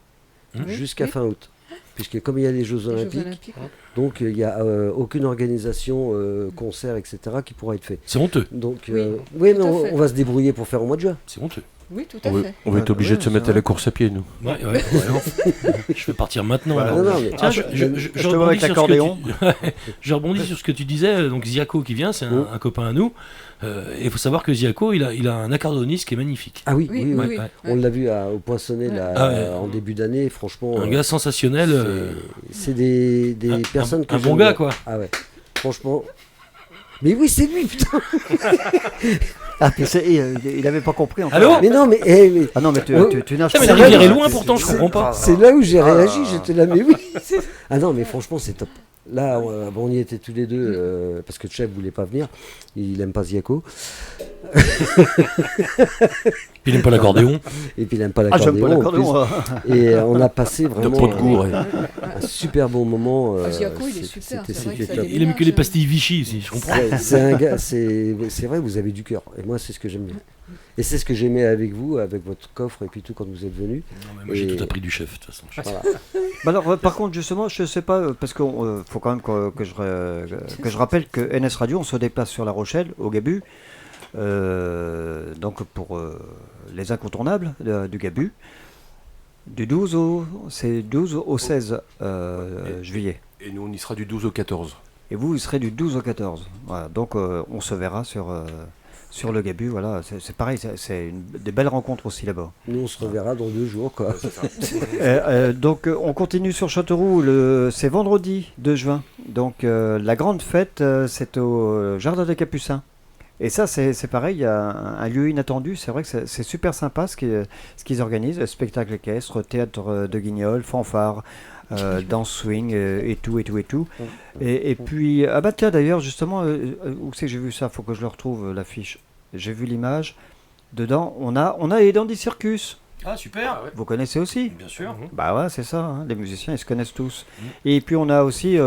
jusqu'à fin août. Puisque comme il y a les Jeux Olympiques, donc il n'y a aucune organisation, concert, etc. qui pourra être fait. C'est honteux. Donc, oui, mais on va se débrouiller pour faire au mois de juin. C'est honteux. Oui, tout à On va, fait. on va être obligé de se mettre à la course à pied, nous. Ouais. Je vais partir maintenant. Voilà. alors. Non, mais Tiens, je te vois rebondis avec sur ce que l'accordéon. je rebondis sur ce que tu disais. Donc Ziaco qui vient, c'est un copain à nous. Et il faut savoir que Ziaco, il a un accordéoniste qui est magnifique. Ah oui, Oui, oui, oui, oui. oui. On l'a vu au Poinçonnet là, Ah ouais. en début d'année, franchement. Un gars sensationnel. C'est des personnes que un bon j'aime gars, bien. quoi. Ah ouais, franchement. Mais oui, c'est lui, putain. Ah, puis il n'avait pas compris encore. Allô Mais non, mais. Ah non, mais tu nages mais pas. la rivière est loin pourtant, je comprends pas. C'est là où j'ai réagi, j'étais là, mais oui. Ah non, mais franchement, c'est top. Là, on y était tous les deux, parce que le chef voulait pas venir. Il aime pas Ziaco. Il aime pas l'accordéon. Et puis il aime pas Ah, j'aime l'accordéon. pas en l'accordéon. plus. Et on a passé vraiment trop de goût, ouais. un super bon moment. Ziaco, il est super, c'est vrai que ça top. déménage. Il aime que les pastilles Vichy aussi, je comprends. C'est un gars, c'est vrai, vous avez du cœur. Et moi, c'est ce que j'aime bien. Et c'est ce que j'aimais avec vous, avec votre coffre et puis tout quand vous êtes venu. Moi, j'ai tout appris du chef, de toute façon. Voilà. Bah alors, par contre, justement, je sais pas, parce qu'il faut quand même que je rappelle que NS Radio, on se déplace sur La Rochelle, au Gabu, donc pour les incontournables du Gabu, du 12 au 16 juillet. Et nous, on y sera du 12 au 14. Et vous serez du 12 au 14. Voilà, donc on se verra sur le Gabu, voilà, c'est pareil, c'est des belles rencontres aussi là-bas. Nous, on se reverra dans 2 jours, quoi. Donc on continue sur Châteauroux, c'est vendredi 2 juin. Donc la grande fête, c'est au Jardin des Capucins. Et ça, c'est pareil, il y a un lieu inattendu, c'est vrai que c'est super sympa ce qu'ils organisent, spectacle équestre, théâtre de guignol, fanfare, danse swing et tout. Et puis, ah bah tiens d'ailleurs, justement, où c'est que j'ai vu ça, faut que je le retrouve, l'affiche. J'ai vu l'image, dedans, on a les Dandy Circus. Ah, super. Vous connaissez aussi? Bien sûr. Bah ouais, c'est ça, hein, les musiciens, ils se connaissent tous. Et puis on a aussi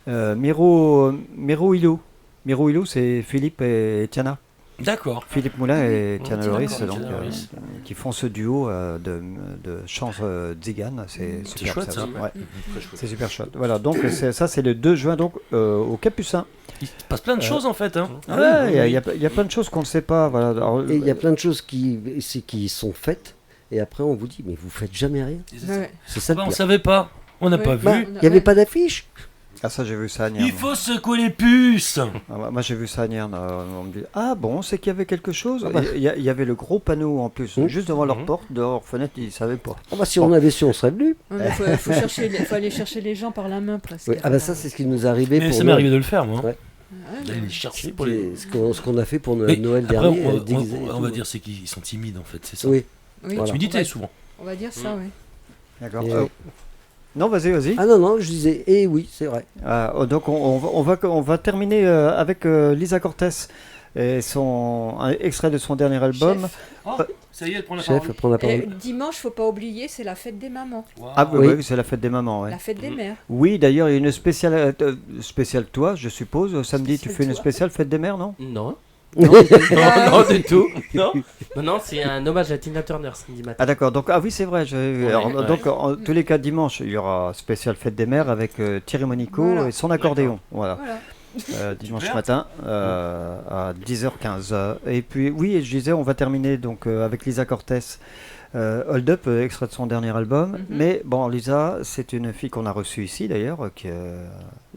Miro Hilo. Miro Hilo, c'est Philippe et Tiana. D'accord. Philippe Moulin et Tiana Tiana Loris, Loris, donc, Tiana Loris. qui font ce duo de chants zigane. C'est super chouette, ça. Ouais. Très chouette. C'est super chouette. Voilà, donc ça c'est le 2 juin donc au Capucin. Il se passe plein de choses en fait. Hein. Ouais, il y a plein de choses qu'on ne sait pas. Voilà. Alors, Et il y a plein de choses qui sont faites, et après on vous dit, mais vous faites jamais rien. Ouais. C'est ça le Bah, on pire. savait pas. On n'a Ouais. pas Bah, vu. il n'y avait pas d'affiche. Ah ça j'ai vu ça à Nierne. Il faut secouer les puces. Ah, moi j'ai vu ça à Nierne. On me dit ah bon c'est qu'il y avait quelque chose. Ah bah. Il y avait le gros panneau en plus juste devant leur porte, de leur fenêtre, ils savaient pas. Ah bah, si on avait su, on serait venu. Il faut aller chercher les gens par la main presque. Oui. Ah bah ça, c'est ce qui nous est arrivé Mais pour ça m'est Noël. arrivé de le faire, moi. Ouais. D'aller les chercher pour C'est les. ce qu'on a fait pour Mais Noël après, dernier. on déguisé et va tout. dire c'est qu'ils sont timides en fait, c'est ça. Oui. Oui, Voilà. Timidité souvent. On va dire ça, oui. D'accord. Et- Non vas-y. Ah non, je disais, eh oui, c'est vrai. Donc on va terminer avec Lisa Cortés et un extrait de son dernier album. Chef. Oh, ça y est, elle prend la Chef, parole. prends la Et parole. dimanche, faut pas oublier, c'est la fête des mamans, Ah Oui. oui, c'est la fête des mamans. Ouais. la fête des mères. Oui, d'ailleurs, il y a une spéciale toi, je suppose. Samedi, tu fais une toi. spéciale fête des mères, non? Non. Non. Non, du tout. Non, non, c'est un hommage à Tina Turner samedi matin. Ah d'accord, donc oui c'est vrai. Alors, ouais. donc en tous les cas dimanche il y aura spéciale fête des mères avec Thierry Monico Voilà. et son accordéon. Voilà. Voilà. Dimanche Super. matin à 10h15. Et puis oui, je disais on va terminer donc avec Lisa Cortés. Hold Up, extrait de son dernier album. Mais bon, Lisa, c'est une fille qu'on a reçue ici d'ailleurs,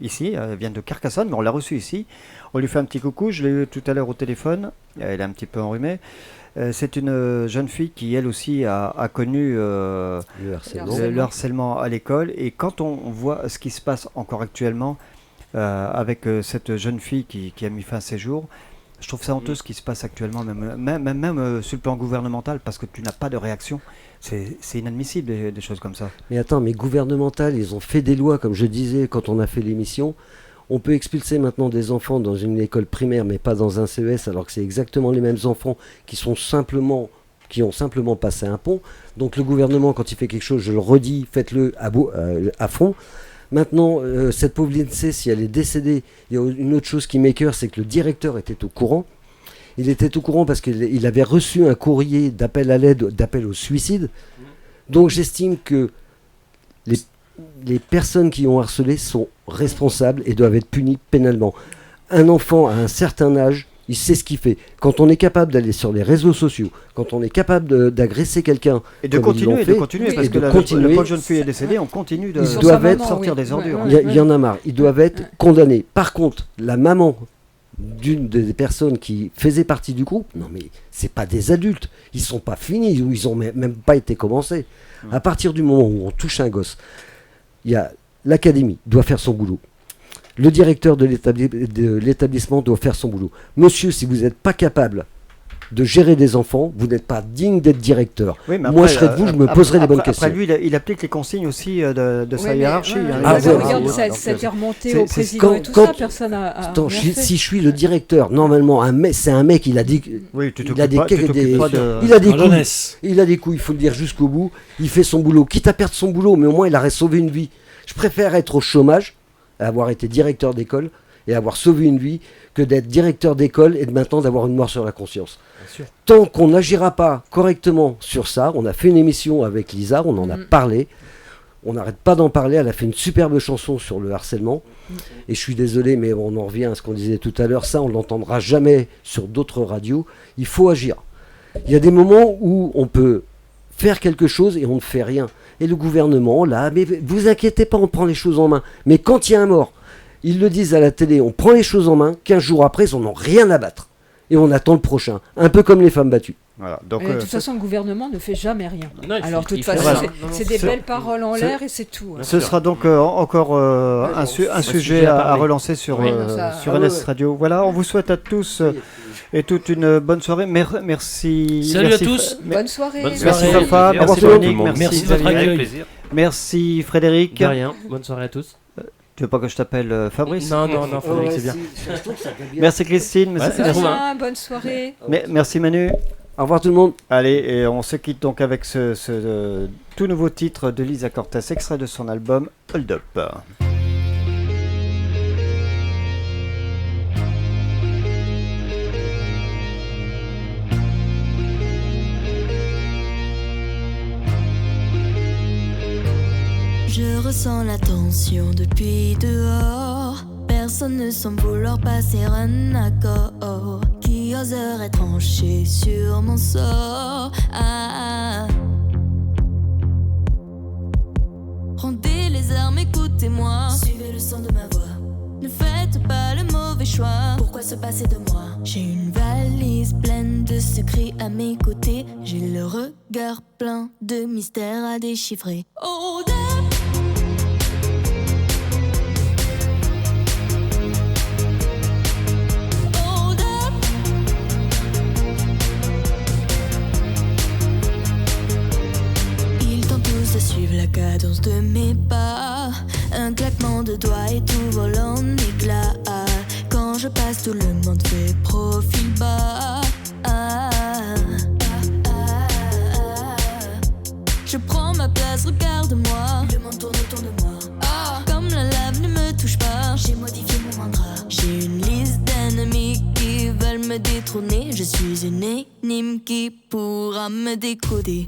ici, elle vient de Carcassonne, mais on l'a reçue ici. On lui fait un petit coucou, je l'ai eu tout à l'heure au téléphone, elle est un petit peu enrhumée. C'est une jeune fille qui elle aussi a connu Le harcèlement. le harcèlement à l'école. Et quand on voit ce qui se passe encore actuellement avec cette jeune fille qui a mis fin à ses jours, je trouve ça honteux ce qui se passe actuellement, même sur le plan gouvernemental, parce que tu n'as pas de réaction. C'est inadmissible des choses comme ça. Mais attends, mais gouvernemental, ils ont fait des lois, comme je disais quand on a fait l'émission. On peut expulser maintenant des enfants dans une école primaire, mais pas dans un CES, alors que c'est exactement les mêmes enfants qui ont simplement passé un pont. Donc le gouvernement, quand il fait quelque chose, je le redis, faites-le à fond. Maintenant, cette pauvre Lindsay, si elle est décédée, il y a une autre chose qui m'écoeure, c'est que le directeur était au courant. Il était au courant parce qu'il avait reçu un courrier d'appel à l'aide, d'appel au suicide. Donc j'estime que les personnes qui ont harcelé sont responsables et doivent être punies pénalement. Un enfant à un certain âge, Il sait ce qu'il fait. Quand on est capable d'aller sur les réseaux sociaux, quand on est capable d'agresser quelqu'un, Et de comme ils l'ont continuer, fait, de continuer, parce et que de la continuer, pauvre jeune fille est décédée, on continue de ils doivent être sortir des ordures. Il y en a marre. Ils doivent être condamnés. Par contre, la maman d'une des personnes qui faisait partie du groupe, non mais c'est pas des adultes. Ils sont pas finis ou ils ont même pas été commencés. À partir du moment où on touche un gosse, il y a l'académie doit faire son boulot. Le directeur de l'établissement doit faire son boulot. Monsieur, si vous n'êtes pas capable de gérer des enfants, vous n'êtes pas digne d'être directeur. Oui, mais moi, après, je serais de vous, je me poserais les bonnes questions. Après lui, il applique les consignes aussi de sa Oui, hiérarchie. mais, hein. ah, Il a- regarde, donc, ça a été remonté c'est- au c'est- président et tout ça, personne n'a Attends, rien fait. si je suis le directeur, normalement, c'est un mec, il a des, Oui, tu il a des, t'occupes pas- tu t'occupes pas de- il a des La couilles, jeunesse. il a des couilles, il faut le dire jusqu'au bout. Il fait son boulot, quitte à perdre son boulot, mais au moins il aurait sauvé une vie. Je préfère être au chômage, avoir été directeur d'école et avoir sauvé une vie, que d'être directeur d'école et de maintenant d'avoir une mort sur la conscience. Tant qu'on n'agira pas correctement sur ça, on a fait une émission avec Lisa, on en a parlé, on n'arrête pas d'en parler, elle a fait une superbe chanson sur le harcèlement, et je suis désolé, mais on en revient à ce qu'on disait tout à l'heure, ça on ne l'entendra jamais sur d'autres radios, il faut agir. Il y a des moments où on peut faire quelque chose et on ne fait rien. Et le gouvernement, là, mais vous inquiétez pas, on prend les choses en main. Mais quand il y a un mort, ils le disent à la télé, on prend les choses en main, 15 jours après, ils n'en ont rien à battre. Et on attend le prochain. Un peu comme les femmes battues. Voilà, Et de toute façon, le gouvernement ne fait jamais rien. Non, il Alors, de fait- toute il fait façon, rien. c'est des belles paroles en l'air et c'est tout. Ce sera donc encore un sujet à relancer sur, Oui, ça- sur NS Radio. Voilà, on vous souhaite à tous et toute une bonne soirée. Merci. Salut merci à tous. Bonne soirée. Bonne Merci soirée. Fafa, Plaisir. merci Au revoir tout le Véronique, monde. Merci de votre Xavier. accueil. Plaisir. Merci Frédéric. De rien. Bonne soirée à tous. Tu veux pas que je t'appelle Fabrice? Non, Frédéric, c'est bien. Merci Christine. Merci bien, bonne soirée. Merci Manu. Au revoir tout le monde. Allez, et on se quitte donc avec ce tout nouveau titre de Lisa Cortez, extrait de son album Hold Up. Je ressens la tension depuis dehors. Personne ne semble vouloir passer un accord qui oserait trancher sur mon sort. Rendez les armes, écoutez-moi. Suivez le son de ma voix. Ne faites pas le mauvais choix. Pourquoi se passer de moi? J'ai une valise pleine de secrets à mes côtés. J'ai le regard plein de mystères à déchiffrer. Hold up. Hold up. Ils tentent tous de suivre la cadence de mes pas. Un claquement de doigts et tout vole en éclats. Quand je passe, tout le monde fait profil bas. Je prends ma place, regarde-moi. Le monde tourne autour de moi. Comme la lave ne me touche pas, j'ai modifié mon mantra. J'ai une liste d'ennemis qui veulent me détrôner. Je suis une énigme qui pourra me décoder.